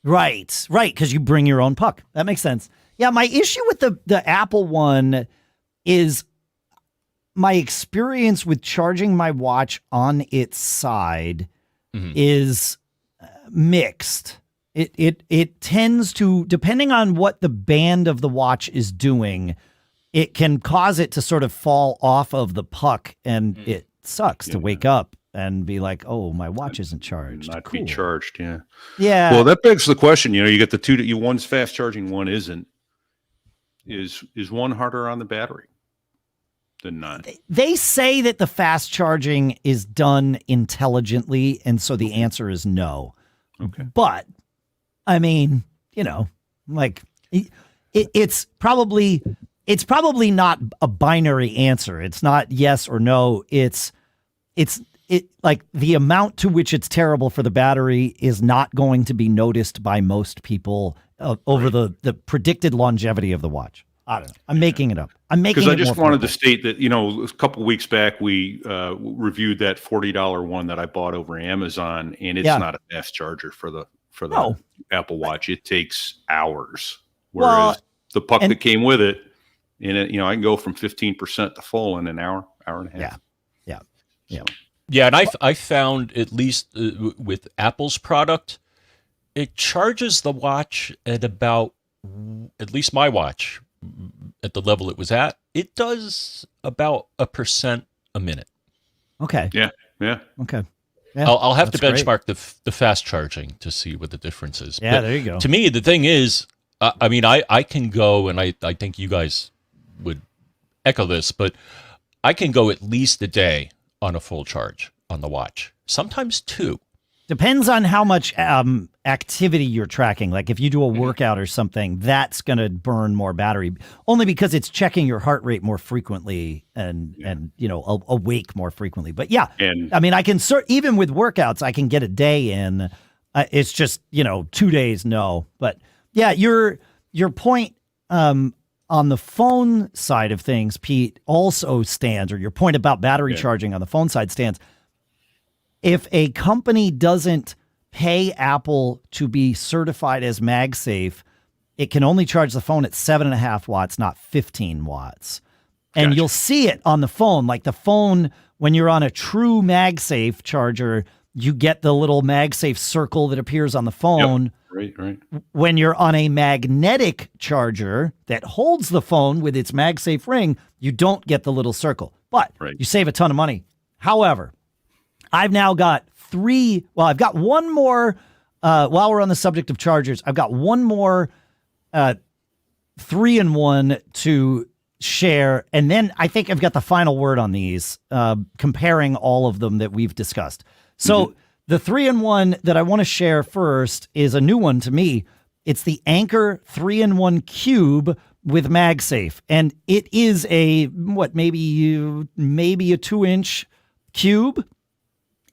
Right, because you bring your own puck. That makes sense. Yeah, my issue with the Apple one is my experience with charging my watch on its side is mixed. It tends to, depending on what the band of the watch is doing, it can cause it to sort of fall off of the puck, and it sucks to wake up and be like, oh, my watch isn't charged. Not be charged, yeah. Yeah. Well, that begs the question, you get the two that one's fast charging, one isn't. Is one harder on the battery than not? They say that the fast charging is done intelligently, and so the answer is no. Okay. But, I mean, it's probably not a binary answer. It's not yes or no. It's like the amount to which it's terrible for the battery is not going to be noticed by most people over the predicted longevity of the watch. I don't know. I'm making it up. Because I just wanted to state that, a couple of weeks back, we reviewed that $40 one that I bought over Amazon, and it's not a fast charger for the Apple Watch. It takes hours. Whereas the puck that came with it, and I can go from 15% to full in an hour and a half. Yeah. Yeah, and I found, at least with Apple's product, it charges the watch at about, at least my watch, at the level it was at, it does about 1% a minute. Okay. Yeah. Okay. Yeah, I'll have to benchmark great. the fast charging to see what the difference is. Yeah, but there you go. To me, the thing is, I can go, and I think you guys would echo this, but I can go at least a day on a full charge on the watch, sometimes 2. Depends on how much activity you're tracking. Like if you do a workout or something, that's going to burn more battery, only because it's checking your heart rate more frequently and awake more frequently. But yeah, I mean, I can even with workouts, I can get a day in. It's just 2 days, no. But yeah, your point on the phone side of things, Pete, also stands, or your point about battery charging on the phone side stands. If a company doesn't pay Apple to be certified as MagSafe, it can only charge the phone at 7.5 watts, not 15 watts. And you'll see it on the phone. Like the phone, when you're on a true MagSafe charger, you get the little MagSafe circle that appears on the phone. Yep. Right. When you're on a magnetic charger that holds the phone with its MagSafe ring, you don't get the little circle. But you save a ton of money. However, I've now got I've got one more, while we're on the subject of chargers, I've got one more 3-in-1 to share. And then I think I've got the final word on these, comparing all of them that we've discussed. So the 3-in-1 that I want to share first is a new one to me. It's the Anker 3-in-1 Cube with MagSafe. And it is maybe a 2-inch cube.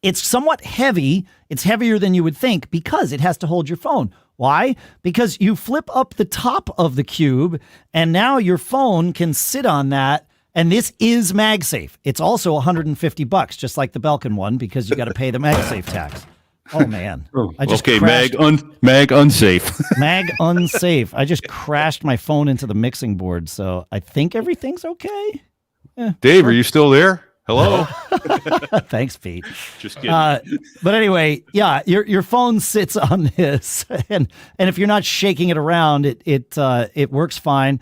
It's somewhat heavy. It's heavier than you would think because it has to hold your phone. Why? Because you flip up the top of the cube and now your phone can sit on that. And this is MagSafe. It's also $150, just like the Belkin one, because you got to pay the MagSafe tax. Oh man. Mag unsafe. Mag unsafe. I just crashed my phone into the mixing board. So I think everything's okay. Dave, are you still there? Hello. Thanks, Pete. Just kidding. But anyway, yeah, your phone sits on this, and if you're not shaking it around, it works fine.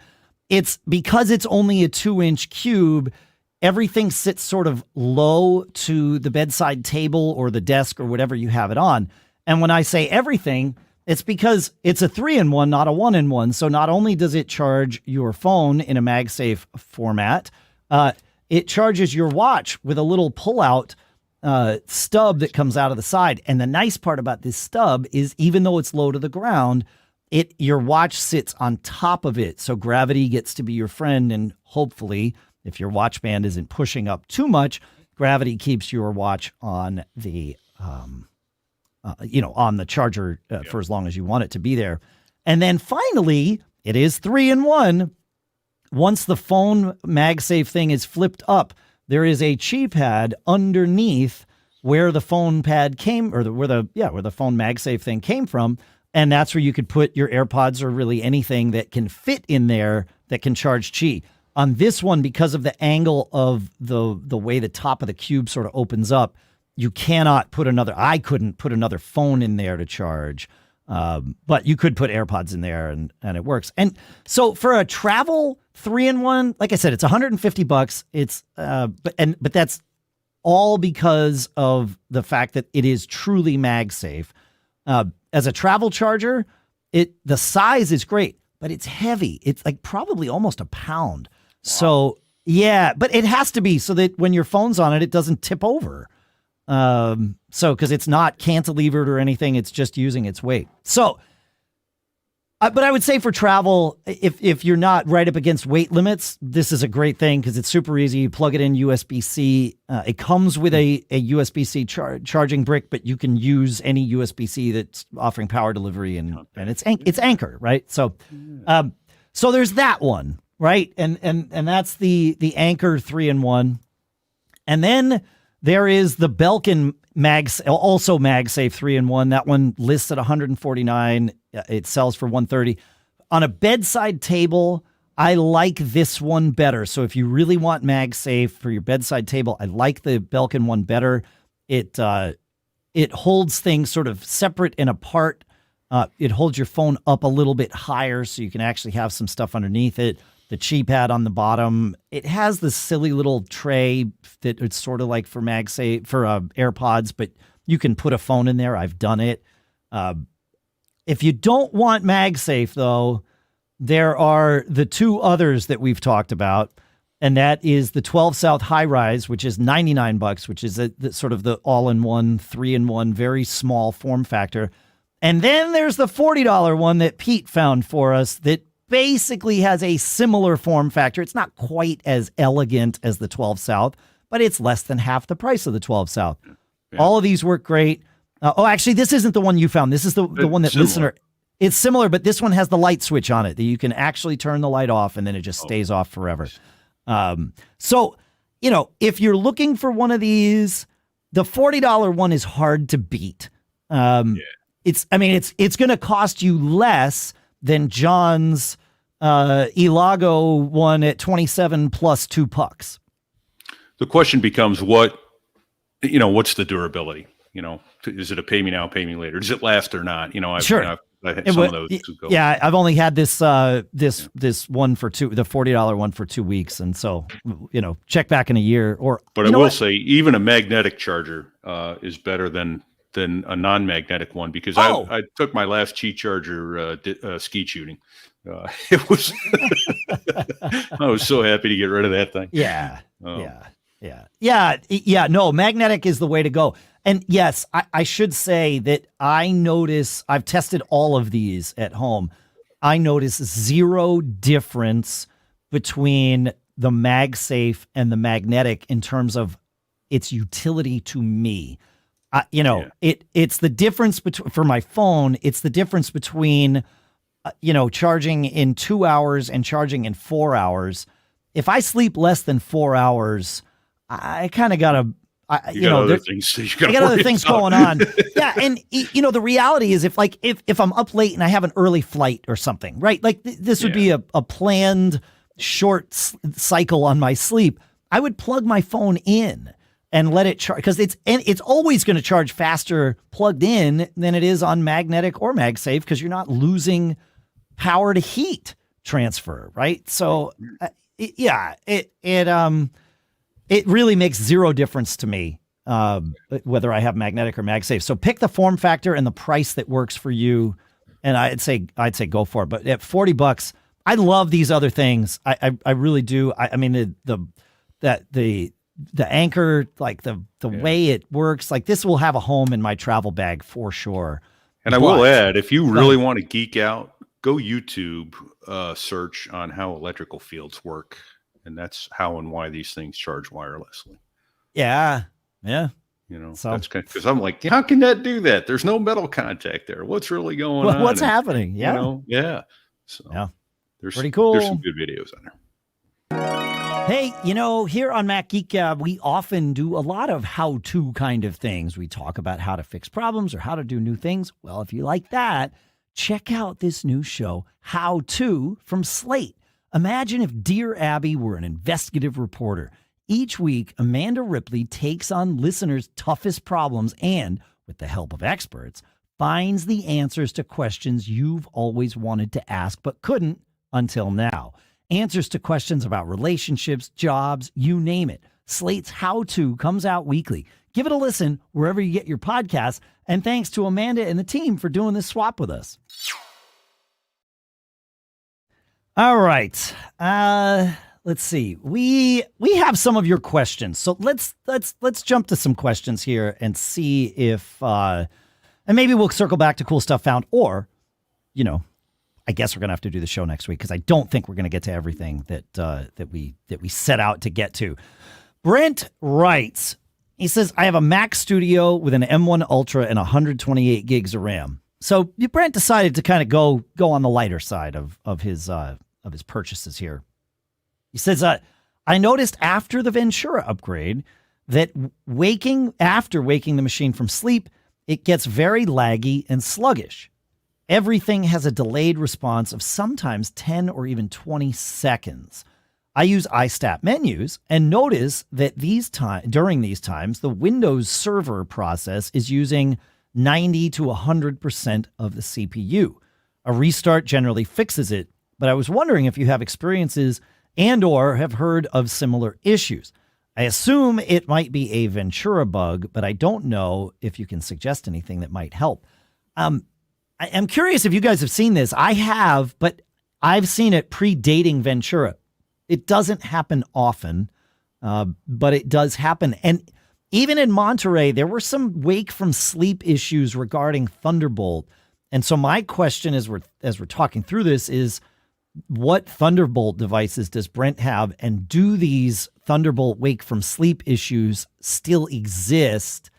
It's because it's only a 2-inch cube. Everything sits sort of low to the bedside table or the desk or whatever you have it on. And when I say everything, it's because it's a 3-in-1, not a 1-in-1. So not only does it charge your phone in a MagSafe format, it charges your watch with a little pull-out stub that comes out of the side. And the nice part about this stub is even though it's low to the ground, your watch sits on top of it. So gravity gets to be your friend. And hopefully, if your watch band isn't pushing up too much, gravity keeps your watch on the, on the charger for as long as you want it to be there. And then finally, it is 3-in-1. Once the phone MagSafe thing is flipped up, there is a Qi pad underneath where the phone pad came, or where the phone MagSafe thing came from, and that's where you could put your AirPods or really anything that can fit in there that can charge Qi. On this one, because of the angle of the way the top of the cube sort of opens up, you cannot put I couldn't put another phone in there to charge. But you could put AirPods in there and it works. And so for a travel 3-in-1, like I said, it's $150. It's, but that's all because of the fact that it is truly MagSafe. As a travel charger, the size is great, but it's heavy. It's like probably almost a pound. Wow. So yeah, but it has to be so that when your phone's on it, it doesn't tip over. Because it's not cantilevered or anything, it's just using its weight. So, but I would say for travel, if you're not right up against weight limits, this is a great thing because it's super easy. You plug it in USB-C. It comes with a USB-C charging brick, but you can use any USB-C that's offering power delivery, and it's Anker, right? So, so there's that one, right? And that's the Anker 3-in-1, and then there is the Belkin also MagSafe 3-in-1. That one lists at $149. It sells for $130. On a bedside table, I like this one better. So if you really want MagSafe for your bedside table, I like the Belkin one better. It holds things sort of separate and apart. It holds your phone up a little bit higher so you can actually have some stuff underneath it. The Qi pad on the bottom. It has this silly little tray that it's sort of like for MagSafe, for AirPods, but you can put a phone in there. I've done it. If you don't want MagSafe, though, there are the two others that we've talked about. and that is the 12 South High Rise, which is $99, which is the sort of the all-in-one, 3-in-1, very small form factor. And then there's the $40 one that Pete found for us that basically has a similar form factor. It's not quite as elegant as the 12 South, but it's less than half the price of the 12 South. Yeah. All of these work great. Actually, this isn't the one you found. This is the one that listener... It's similar, but this one has the light switch on it that you can actually turn the light off and then it just stays off forever. So, if you're looking for one of these, the $40 one is hard to beat. It's going to cost you less than John's eLago one at 27 plus $2. The question becomes what's the durability? Is it a pay me now, pay me later? Does it last or not? Sure. I had some of those go. Yeah, I've only had this one for the $40 one for 2 weeks, and so check back in a year. But I will say, even a magnetic charger is better than a non-magnetic one, because I took my last Qi charger ski shooting. It was I was so happy to get rid of that thing. Yeah. No, magnetic is the way to go. And yes, I should say that I've tested all of these at home. I notice zero difference between the MagSafe and the magnetic in terms of its utility to me. It's the difference between, for my phone, it's the difference between, charging in 2 hours and charging in 4 hours. If I sleep less than 4 hours, I kind of got to, you got other things going on. Yeah. And the reality is if I'm up late and I have an early flight or something, right? Like this would be a planned short cycle on my sleep. I would plug my phone in and let it charge, because it's always going to charge faster plugged in than it is on magnetic or MagSafe, because you're not losing power to heat transfer. Right. So it really makes zero difference to me whether I have magnetic or MagSafe. So pick the form factor and the price that works for you, and I'd say go for it. But at $40, I love these other things. I really do. I mean the Anker, like the way it works, like this will have a home in my travel bag for sure. And I will add, if you really want to geek out, go YouTube search on how electrical fields work. And that's how and why these things charge wirelessly. Yeah. So that's because I'm like, how can that do that? There's no metal contact there. What's really going on? What's happening? Yeah. So there's pretty cool. There's some good videos on there. Hey, here on Mac Geek Gab, we often do a lot of how-to kind of things. We talk about how to fix problems or how to do new things. Well, if you like that, check out this new show, How To, from Slate. Imagine if Dear Abby were an investigative reporter. Each week, Amanda Ripley takes on listeners' toughest problems and, with the help of experts, finds the answers to questions you've always wanted to ask but couldn't until now. Answers to questions about relationships, jobs, you name it. Slate's How To comes out weekly. Give it a listen wherever you get your podcasts, and thanks to Amanda and the team for doing this swap with us. All right. Let's see. We have some of your questions. So let's jump to some questions here and see if and maybe we'll circle back to cool stuff found, or I guess we're going to have to do the show next week, because I don't think we're going to get to everything that we set out to get to. Brent writes, he says, I have a Mac Studio with an M1 Ultra and 128 gigs of RAM. So Brent decided to kind of go on the lighter side of his purchases here. He says, I noticed after the Ventura upgrade that after waking the machine from sleep, it gets very laggy and sluggish. Everything has a delayed response of sometimes 10 or even 20 seconds. I use iStat menus and notice that during these times, the Windows server process is using 90 to 100% of the CPU. A restart generally fixes it, but I was wondering if you have experiences and or have heard of similar issues. I assume it might be a Ventura bug, but I don't know if you can suggest anything that might help. I'm curious if you guys have seen this. I have, but I've seen it predating Ventura. It doesn't happen often, but it does happen. And even in Monterey, there were some wake from sleep issues regarding Thunderbolt. And so my question as we're talking through this is, what Thunderbolt devices does Brent have? And do these Thunderbolt wake from sleep issues still exist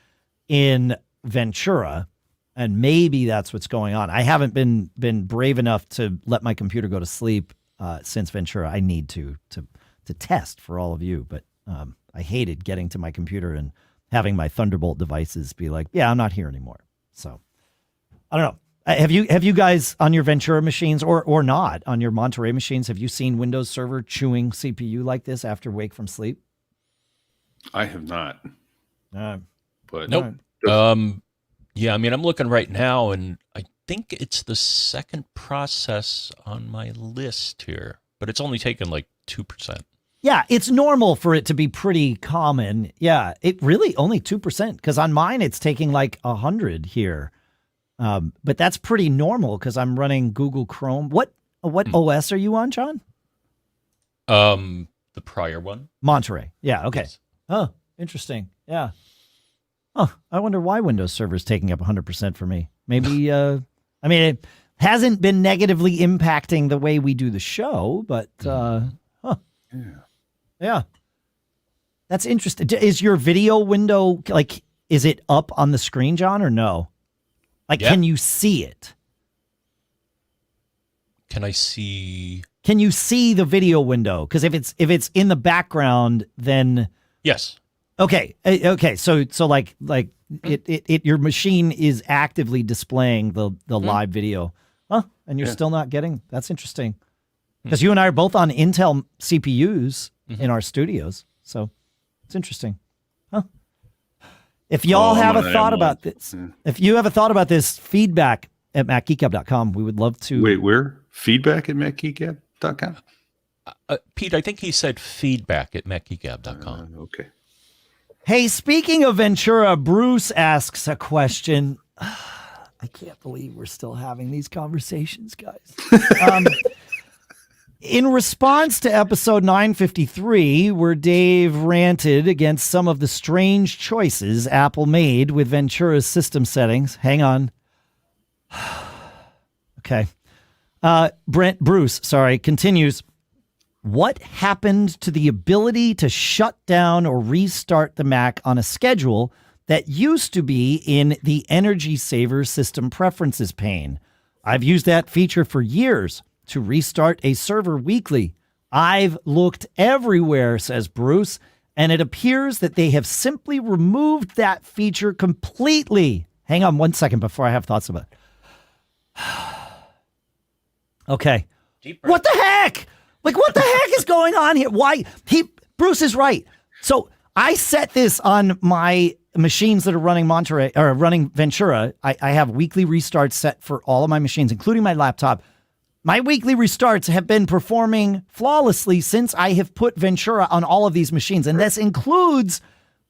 in Ventura? And maybe that's what's going on. I haven't been brave enough to let my computer go to sleep since Ventura. I need to test for all of you, but I hated getting to my computer and having my Thunderbolt devices be like, yeah, I'm not here anymore. So I don't know. Have you guys on your Ventura machines or not on your Monterey machines, have you seen Windows Server chewing CPU like this after wake from sleep? I have not. But nope. Yeah, I mean, I'm looking right now, and I think it's the second process on my list here, but it's only taken like 2%. Yeah, it's normal for it to be pretty common. Yeah, it really only 2%, because on mine it's taking like 100 here. But that's pretty normal because I'm running Google Chrome. What OS are you on, John? The prior one. Monterey. Yeah, okay. Yes. Oh, interesting. Yeah. Oh, I wonder why Windows Server is taking up 100% for me. Maybe, I mean, it hasn't been negatively impacting the way we do the show, but, yeah. That's interesting. Is your video window, like, is it up on the screen, John, or no? Like, yeah. Can you see it? Can I see? Can you see the video window? Because if it's in the background, then Yes. Okay. Okay. So like your machine is actively displaying the live video. Huh? And you're still not getting, that's interesting. Because you and I are both on Intel CPUs in our studios. So it's interesting. Huh? If y'all have a thought about this, if you have a thought about this, feedback at macgeekgab.com. We would love to. Wait, where? Feedback at macgeekgab.com? Pete, I think he said feedback at macgeekgab.com. Okay. Hey, speaking of Ventura, Bruce asks a question. I can't believe we're still having these conversations, guys. In response to episode 953, where Dave ranted against some of the strange choices Apple made with Ventura's system settings. Hang on. Okay. Bruce continues. What happened to the ability to shut down or restart the Mac on a schedule that used to be in the Energy Saver System Preferences pane? I've used that feature for years to restart a server weekly. I've looked everywhere, says Bruce, and it appears that they have simply removed that feature completely. Hang on one second before I have thoughts about it. Okay. What the heck? Like, what the heck is going on here? Why? Bruce is right. So I set this on my machines that are running Monterey or running Ventura. I have weekly restarts set for all of my machines, including my laptop. My weekly restarts have been performing flawlessly since I have put Ventura on all of these machines. And this includes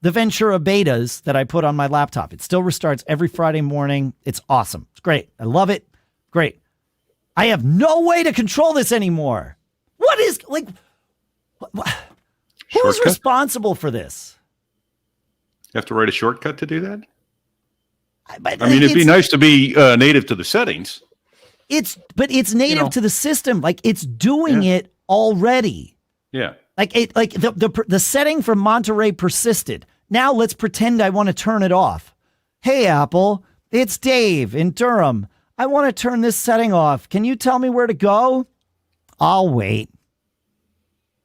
the Ventura betas that I put on my laptop. It still restarts every Friday morning. It's awesome. It's great. I love it. Great. I have no way to control this anymore. What is, like, who's responsible for this? You have to write a shortcut to do that? I mean, it'd be nice to be native to the settings. But it's native to the system. Like, it's doing it already. Yeah. Like the setting from Monterey persisted. Now let's pretend I want to turn it off. Hey, Apple, it's Dave in Durham. I want to turn this setting off. Can you tell me where to go? I'll wait.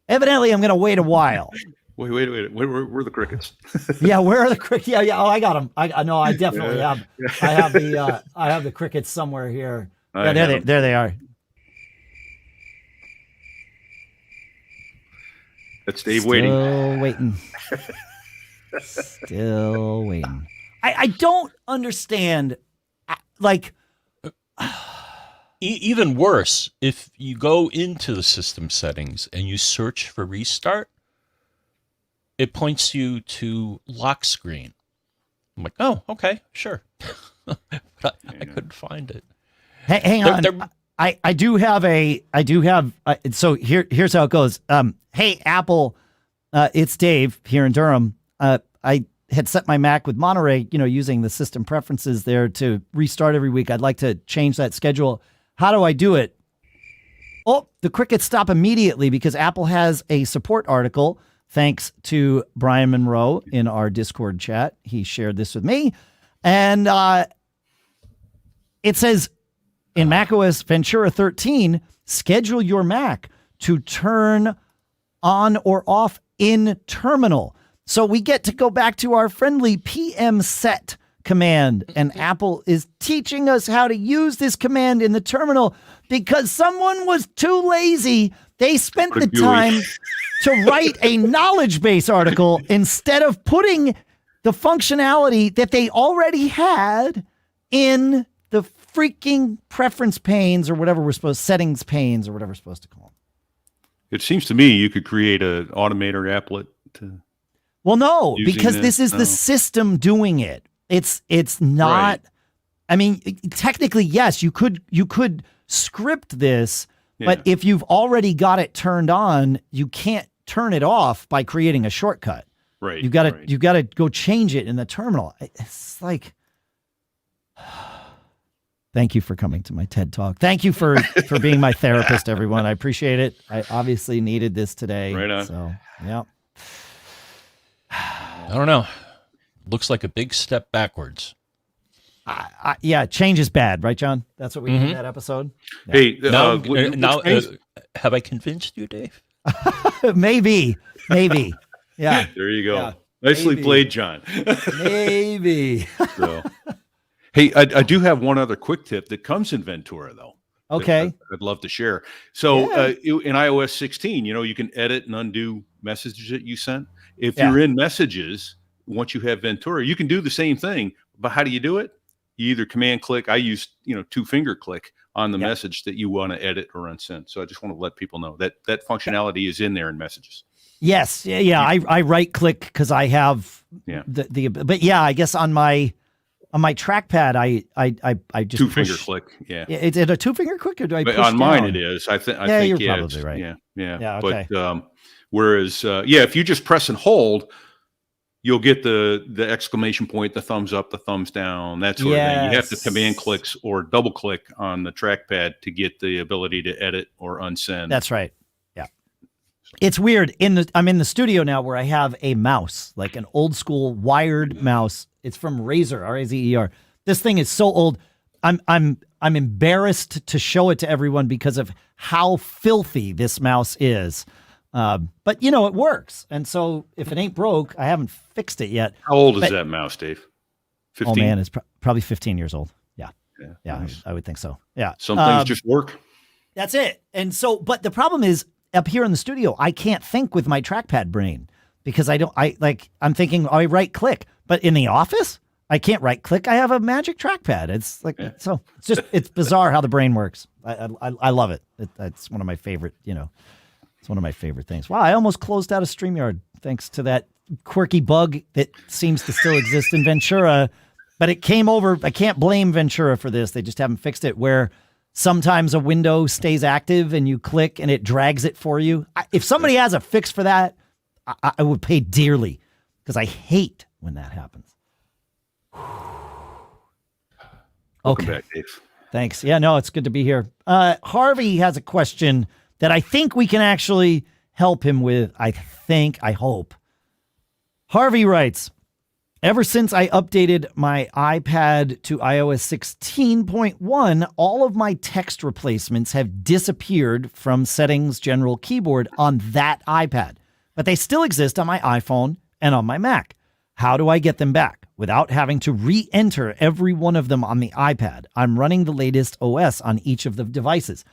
Evidently, I'm going to wait a while. Wait. Where are the crickets? Yeah, where are the crickets? Yeah. Oh, I got them. I definitely have. I have the crickets somewhere here. Yeah, there they are. That's Dave waiting. Still waiting. I don't understand. Like, even worse, if you go into the system settings and you search for restart, it points you to lock screen. I'm like, oh, okay, sure. But I couldn't find it. Hang on. So here's how it goes. Hey, Apple, it's Dave here in Durham. I had set my Mac with Monterey, using the system preferences there to restart every week. I'd like to change that schedule. How do I do it? Oh, the crickets stop immediately because Apple has a support article. Thanks to Brian Monroe in our Discord chat. He shared this with me. And it says in macOS Ventura 13, schedule your Mac to turn on or off in terminal. So we get to go back to our friendly PM set command, and Apple is teaching us how to use this command in the terminal because someone was too lazy. They spent the time to write a knowledge base article instead of putting the functionality that they already had in the freaking preference panes or whatever settings panes or whatever we're supposed to call them. It seems to me you could create an automator applet to. Well, no, because this is the system doing it. It's not. Right. I mean, technically, yes, you could script this, but if you've already got it turned on, you can't turn it off by creating a shortcut. Right. You've got to go change it in the terminal. It's like. Thank you for coming to my TED Talk. Thank you for being my therapist, everyone. I appreciate it. I obviously needed this today. Right on. So, yeah. I don't know. Looks like a big step backwards. Yeah, change is bad, right, John? That's what we did in that episode. Yeah. Hey, now have I convinced you, Dave? Maybe. Yeah. There you go. Yeah. Nicely played, John. Maybe. So. Hey, I do have one other quick tip that comes in Ventura, though. Okay. I'd love to share. So in iOS 16, you can edit and undo messages that you sent. If you're in messages, once you have Ventura, you can do the same thing. But how do you do it? You either command click. I use, 2-finger click on the message that you want to edit or unsend. So I just want to let people know that functionality is in there in messages. Yes. Yeah. I right click because I have but I guess on my trackpad, I just 2-finger click. Yeah. Is it a 2-finger click or do I push on mine? down? It is. I think you're probably right. Yeah. Okay. But whereas, if you just press and hold, you'll get the exclamation point, the thumbs up, the thumbs down, that sort of thing. You have to command clicks or double click on the trackpad to get the ability to edit or unsend. That's right. Yeah. It's weird. I'm in the studio now where I have a mouse, like an old school wired mouse. It's from Razer, R-A-Z-E-R. This thing is so old. I'm embarrassed to show it to everyone because of how filthy this mouse is. But it works. And so if it ain't broke, I haven't fixed it yet. How old is that mouse, Dave? 15? Oh man, it's probably 15 years old. Yeah. Nice. I would think so. Yeah. Some things just work. That's it. And so, but the problem is up here in the studio, I can't think with my trackpad brain because I'm thinking I right click, but in the office, I can't right click. I have a magic trackpad. It's like, so it's bizarre how the brain works. I love it. It's one of my favorite, it's one of my favorite things. Wow, I almost closed out of StreamYard thanks to that quirky bug that seems to still exist in Ventura, but it came over. I can't blame Ventura for this. They just haven't fixed it where sometimes a window stays active and you click and it drags it for you. If somebody has a fix for that, I would pay dearly because I hate when that happens. Welcome back, Dave. Thanks. Yeah, no, it's good to be here. Harvey has a question that I think we can actually help him with. I hope. Harvey writes, ever since I updated my iPad to iOS 16.1, all of my text replacements have disappeared from settings general keyboard on that iPad, but they still exist on my iPhone and on my Mac. How do I get them back without having to re-enter every one of them on the iPad? I'm running the latest OS on each of the devices.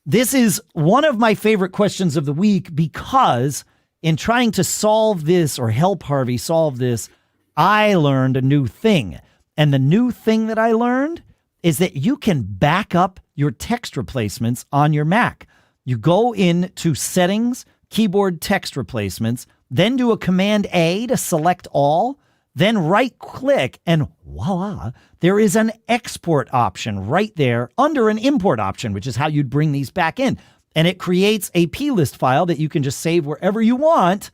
This is one of my favorite questions of the week because in trying to solve this or help Harvey solve this, I learned a new thing. And the new thing that I learned is that you can back up your text replacements on your Mac. You go into settings, keyboard text replacements, then do a Command A to select all, then right click and voila, there is an export option right there under an import option, which is how you'd bring these back in. And it creates a plist file that you can just save wherever you want.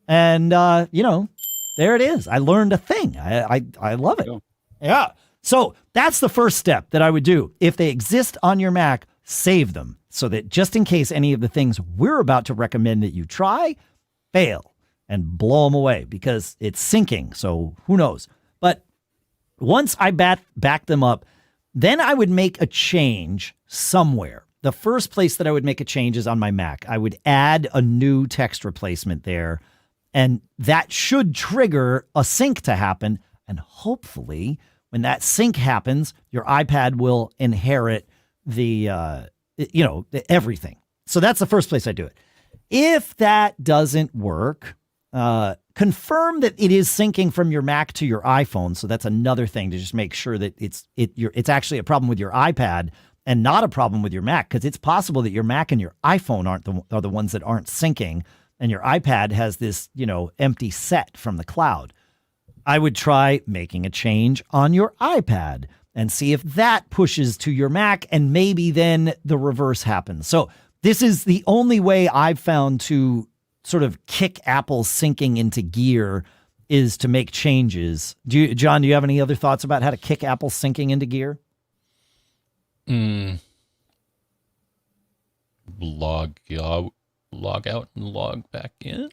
And, there it is. I learned a thing. I love it. Yeah. So that's the first step that I would do. If they exist on your Mac, save them so that just in case any of the things we're about to recommend that you try fail, and blow them away because it's syncing. So who knows? But once I back them up, then I would make a change somewhere. The first place that I would make a change is on my Mac. I would add a new text replacement there, and that should trigger a sync to happen. And hopefully when that sync happens, your iPad will inherit the everything. So that's the first place I do it. If that doesn't work, confirm that it is syncing from your Mac to your iPhone. So that's another thing to just make sure that it's actually a problem with your iPad and not a problem with your Mac, because it's possible that your Mac and your iPhone are the ones that aren't syncing, and your iPad has this, empty set from the cloud. I would try making a change on your iPad and see if that pushes to your Mac, and maybe then the reverse happens. So this is the only way I've found to sort of kick Apple's syncing into gear, is to make changes. John, do you have any other thoughts about how to kick Apple's syncing into gear? Log out and log back in.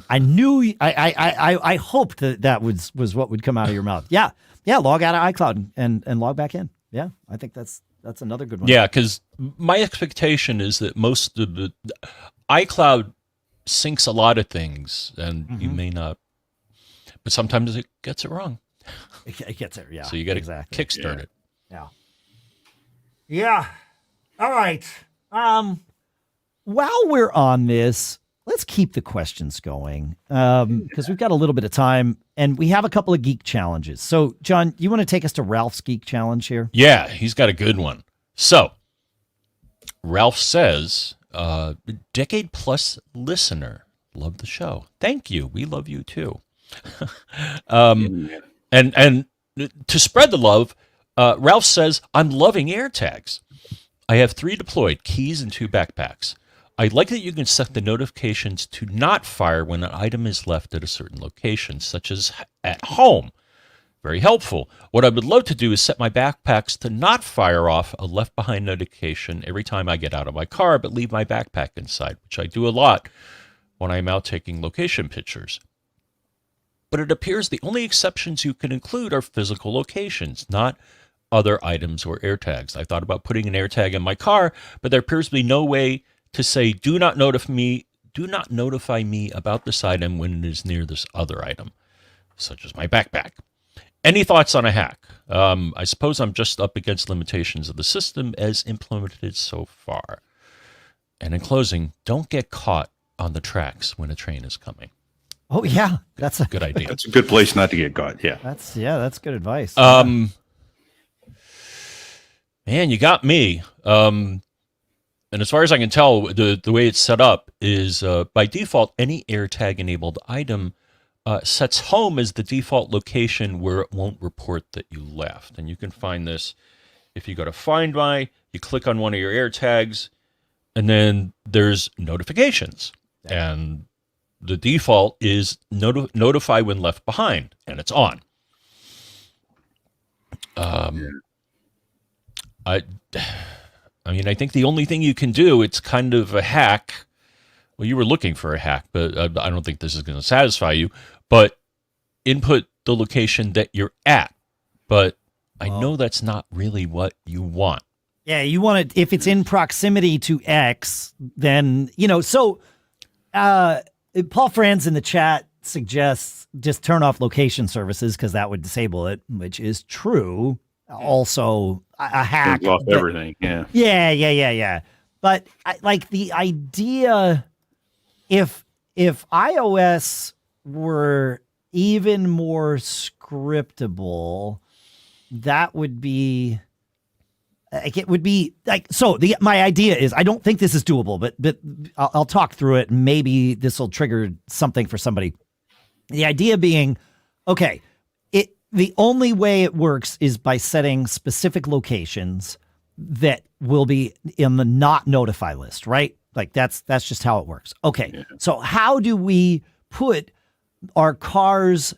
I knew. I hoped that was what would come out of your mouth. Yeah. Log out of iCloud and log back in. Yeah, I think that's another good one. Yeah, because my expectation is that most of the iCloud syncs a lot of things, and you may not, but sometimes it gets it wrong. It gets it, yeah. So you got to kickstart it. Yeah. Yeah. All right. While we're on this, let's keep the questions going, because we've got a little bit of time, and we have a couple of geek challenges. So, John, you want to take us to Ralph's geek challenge here? Yeah, he's got a good one. So, Ralph says, decade plus listener, love the show. Thank you. We love you too. And to spread the love, Ralph says, I'm loving AirTags. I have 3 deployed, keys and 2 backpacks. I like that you can set the notifications to not fire when an item is left at a certain location, such as at home. Very helpful. What I would love to do is set my backpacks to not fire off a left behind notification every time I get out of my car, but leave my backpack inside, which I do a lot when I'm out taking location pictures. But it appears the only exceptions you can include are physical locations, not other items or AirTags. I thought about putting an AirTag in my car, but there appears to be no way to say, do not notify me about this item when it is near this other item, such as my backpack. Any thoughts on a hack? I suppose I'm just up against limitations of the system as implemented so far. And in closing, don't get caught on the tracks when a train is coming. Oh yeah, that's a good idea. That's a good place not to get caught. Yeah. That's good advice. Man, you got me. And as far as I can tell, the way it's set up is by default, any AirTag enabled item sets home as the default location where it won't report that you left. And you can find this if you go to Find My, you click on one of your AirTags, and then there's notifications. And the default is notify when left behind, and it's on. I think the only thing you can do, it's kind of a hack. Well, you were looking for a hack, but I don't think this is going to satisfy you. But input the location that you're at. But I know that's not really what you want. Yeah, you want it, if it's in proximity to X, then, so Paul Franz in the chat suggests just turn off location services because that would disable it, which is true. Also, a hack. Turns off everything, yeah. Yeah. But like the idea, if iOS were even more scriptable, that would be like, it would be like, so my idea is, I don't think this is doable, but I'll talk through it. Maybe this will trigger something for somebody. The idea being, okay, the only way it works is by setting specific locations that will be in the not notify list, right? Like that's just how it works. Okay. Yeah. So how do we put our car's,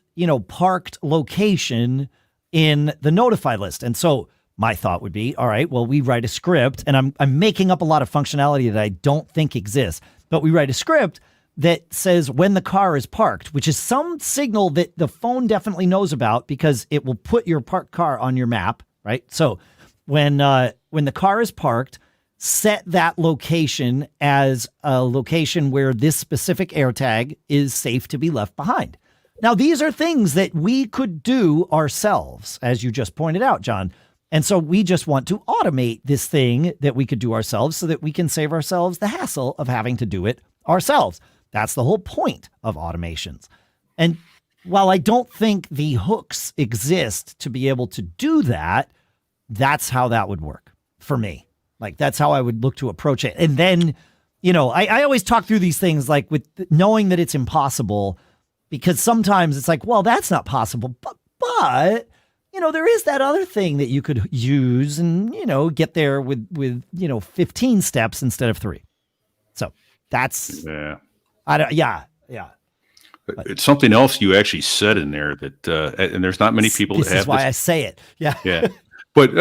parked location in the notify list? And so my thought would be, all right, well, we write a script, and I'm making up a lot of functionality that I don't think exists, but we write a script that says when the car is parked, which is some signal that the phone definitely knows about because it will put your parked car on your map, right? So when the car is parked, set that location as a location where this specific AirTag is safe to be left behind. Now, these are things that we could do ourselves, as you just pointed out, John. And so we just want to automate this thing that we could do ourselves so that we can save ourselves the hassle of having to do it ourselves. That's the whole point of automations. And while I don't think the hooks exist to be able to do that, that's how that would work for me. Like, that's how I would look to approach it. And then, I always talk through these things like with knowing that it's impossible, because sometimes it's like, well, that's not possible, but there is that other thing that you could use and, get there with 15 steps instead of 3. So that's, yeah. It's something else you actually said in there that, and there's not many people that have this is why I say it. Yeah. Yeah. But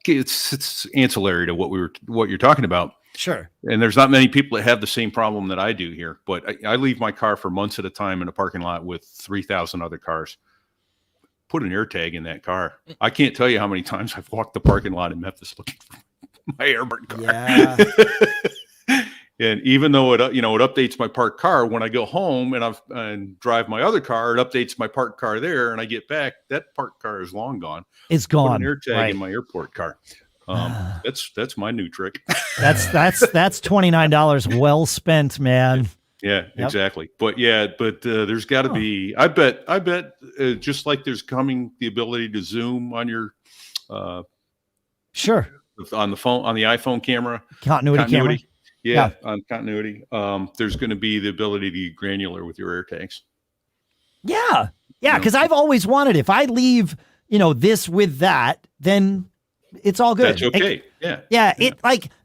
it's ancillary to what you're talking about. Sure. And there's not many people that have the same problem that I do here, but I leave my car for months at a time in a parking lot with 3,000 other cars. Put an AirTag in that car. I can't tell you how many times I've walked the parking lot in Memphis looking for my airborne car. Yeah. And even though it updates my parked car, when I go home and drive my other car, it updates my parked car there, and I get back, that parked car is long gone. It's gone. Put an AirTag right in my airport car. That's my new trick. That's $29 well spent, man. Yeah, yep. Exactly. But there's got to be. I bet. Just like there's coming the ability to zoom on your, sure, on the phone, on the iPhone camera, continuity camera. Yeah, on continuity. There's going to be the ability to be granular with your AirTags. Yeah, because I've always wanted, if I leave, this with that, then it's all good. That's okay. Yeah.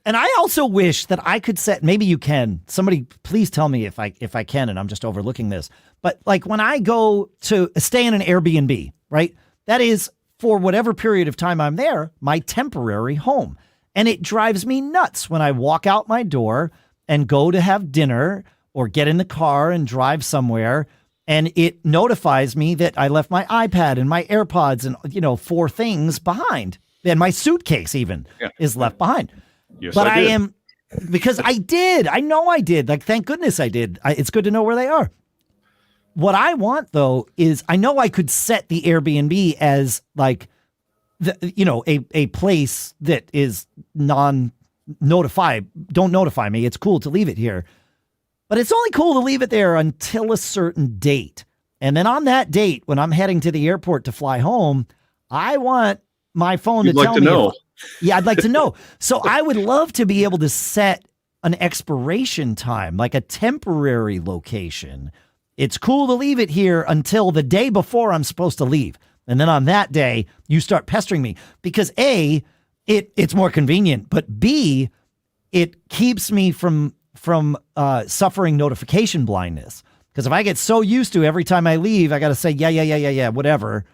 And I also wish that I could set, maybe you can, somebody please tell me if I can, and I'm just overlooking this, but like when I go to stay in an Airbnb, right? That is, for whatever period of time I'm there, my temporary home. And it drives me nuts when I walk out my door and go to have dinner or get in the car and drive somewhere, and it notifies me that I left my iPad and my AirPods and, 4 things behind. And my suitcase even is left behind. Yes, but I am, because I did. I know I did. Like, thank goodness I did. It's good to know where they are. What I want, though, is I know I could set the Airbnb as like, a place that is don't notify me. It's cool to leave it here, but it's only cool to leave it there until a certain date. And then on that date, when I'm heading to the airport to fly home, I want my phone to tell me. Know. I'd like to know. So I would love to be able to set an expiration time, like a temporary location. It's cool to leave it here until the day before I'm supposed to leave. And then on that day, you start pestering me because A, it's more convenient, but B, it keeps me from suffering notification blindness. Because if I get so used to every time I leave, I got to say, yeah, whatever.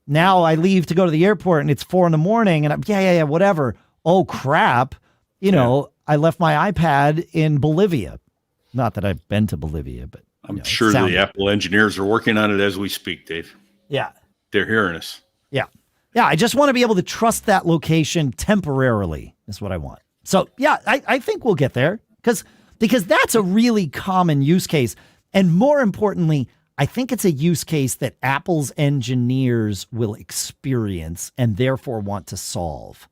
Now I leave to go to the airport and it's 4 a.m. and I'm, whatever. Oh, crap. I left my iPad in Bolivia. Not that I've been to Bolivia, but I'm sure the Apple engineers are working on it as we speak, Dave. Yeah. They're hearing us. Yeah. I just want to be able to trust that location temporarily is what I want. So I think we'll get there because that's a really common use case. And more importantly, I think it's a use case that Apple's engineers will experience and therefore want to solve.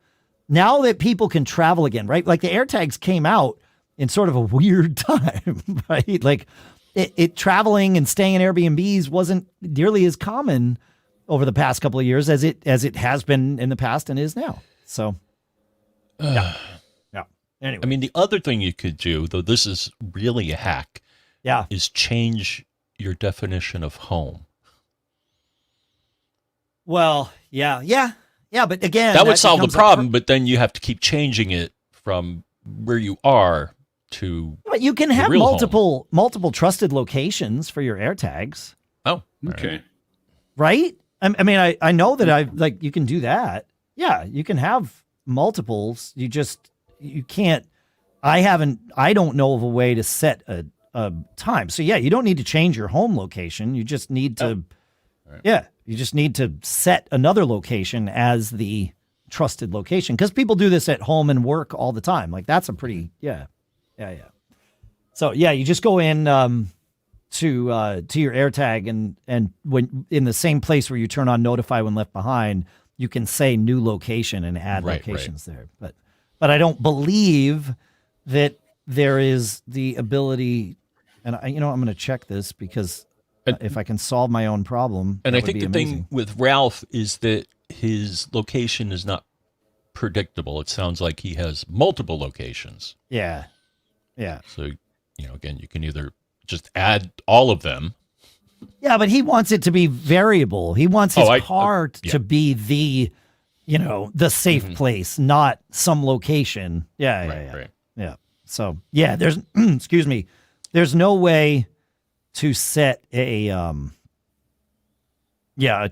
Now that people can travel again, right? Like the AirTags came out in sort of a weird time, right? Like it traveling and staying in Airbnbs wasn't nearly as common over the past couple of years as it has been in the past and is now. So, yeah. Anyway, I mean, the other thing you could do, though this is really a hack, is change your definition of home. Well, yeah. But again, That would solve the becomes problem, but then you have to keep changing it from where you are to. But you can the have real multiple trusted locations for your AirTags, Oh, Okay. right? I mean, I know that you can do that. Yeah, you can have multiples. You can't. I don't know of a way to set a time. So yeah, you don't need to change your home location. You just need to. Right. Yeah, you just need to set another location as the trusted location, because people do this at home and work all the time. Like that's a pretty yeah. So yeah, you just go in to your AirTag and when in the same place where you turn on notify when left behind, you can say new location and add locations there. But I don't believe that there is the ability, and I'm going to check this because if I can solve my own problem, And that I would think be the amazing. thing with Ralph is that his location is not predictable. It sounds like he has multiple locations. Yeah. So, again, you can either just add all of them. Yeah, but he wants it to be variable. He wants his car yeah. to be the, the safe place, not some location. Yeah. So yeah, there's excuse me, there's no way to set a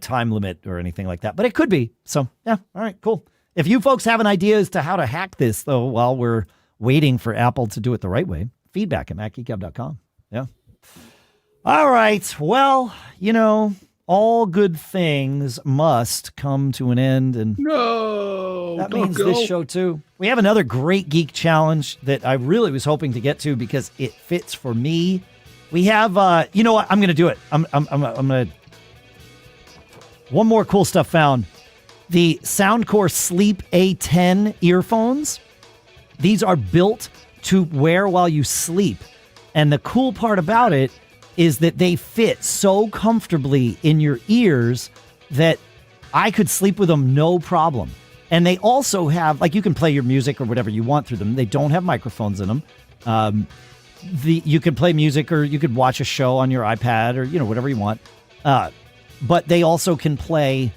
time limit or anything like that, but it could be. So yeah, all right, cool. If you folks have an idea as to how to hack this, though, while we're waiting for Apple to do it the right way, feedback at macgeekgab.com. Yeah. All right. Well, all good things must come to an end, and that means this show too. We have another great geek challenge that I really was hoping to get to because it fits for me. We have, you know what? I'm going to do it. I'm going to. One more cool stuff found. The SoundCore Sleep A10 earphones. These are built to wear while you sleep. And the cool part about it is that they fit so comfortably in your ears that I could sleep with them no problem. And they also have, you can play your music or whatever you want through them. They don't have microphones in them. You could play music or you could watch a show on your iPad or, whatever you want. But they also can play,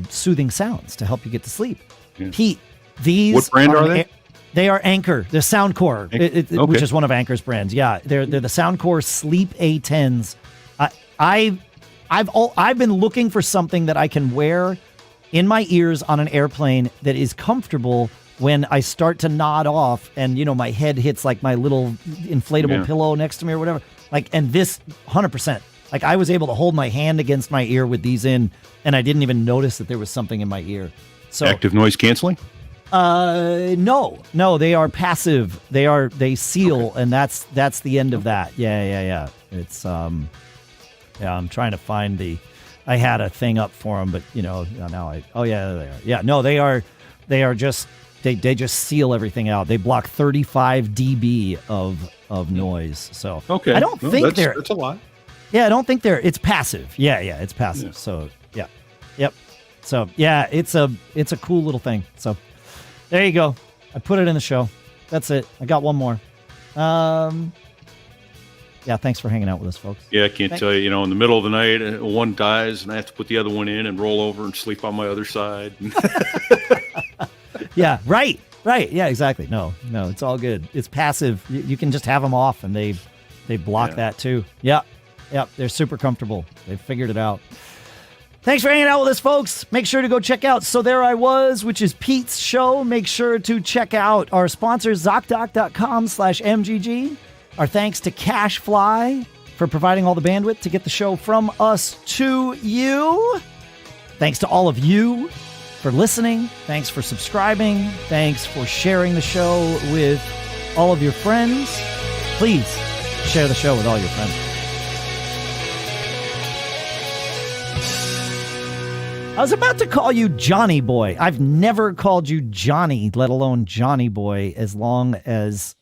soothing sounds to help you get to sleep. Yeah. Pete, these... What brand are they? They are Anker. They're SoundCore, which is one of Anker's brands. Yeah, they're the SoundCore Sleep A10s. I've been looking for something that I can wear in my ears on an airplane that is comfortable when I start to nod off and my head hits my little inflatable pillow next to me or whatever. And this 100%. I was able to hold my hand against my ear with these in, and I didn't even notice that there was something in my ear. So active noise canceling? No, they are passive. They seal, and that's the end of that. Yeah. It's I'm trying to find I had a thing up for them, but now they are. Yeah, no, they are just they just seal everything out. They block 35 dB of noise. So okay, I don't think that's a lot. Yeah, I don't think it's passive. Yeah, it's passive. Yeah. So yep. So yeah, it's a cool little thing. So. There you go. I put it in the show. That's it. I got one more. Yeah, thanks for hanging out with us, folks. Yeah, I can't tell you, in the middle of the night, one dies, and I have to put the other one in and roll over and sleep on my other side. Yeah, right. Yeah, exactly. No, it's all good. It's passive. You can just have them off, and they block that too. Yeah, they're super comfortable. They've figured it out. Thanks for hanging out with us, folks. Make sure to go check out So There I Was, which is Pete's show. Make sure to check out our sponsors, Zocdoc.com/MGG. Our thanks to CashFly for providing all the bandwidth to get the show from us to you. Thanks to all of you for listening. Thanks for subscribing. Thanks for sharing the show with all of your friends. Please share the show with all your friends. I was about to call you Johnny Boy. I've never called you Johnny, let alone Johnny Boy, as long as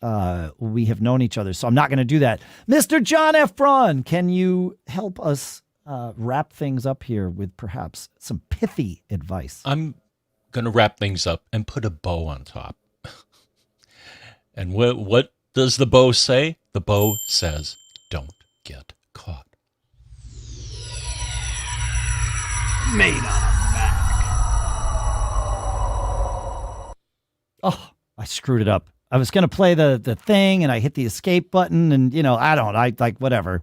we have known each other. So I'm not going to do that. Mr. John F. Braun, can you help us wrap things up here with perhaps some pithy advice? I'm going to wrap things up and put a bow on top. And what does the bow say? The bow says, don't get caught. Made on a Mac. Oh, I screwed it up. I was going to play the thing and I hit the escape button and, I like whatever.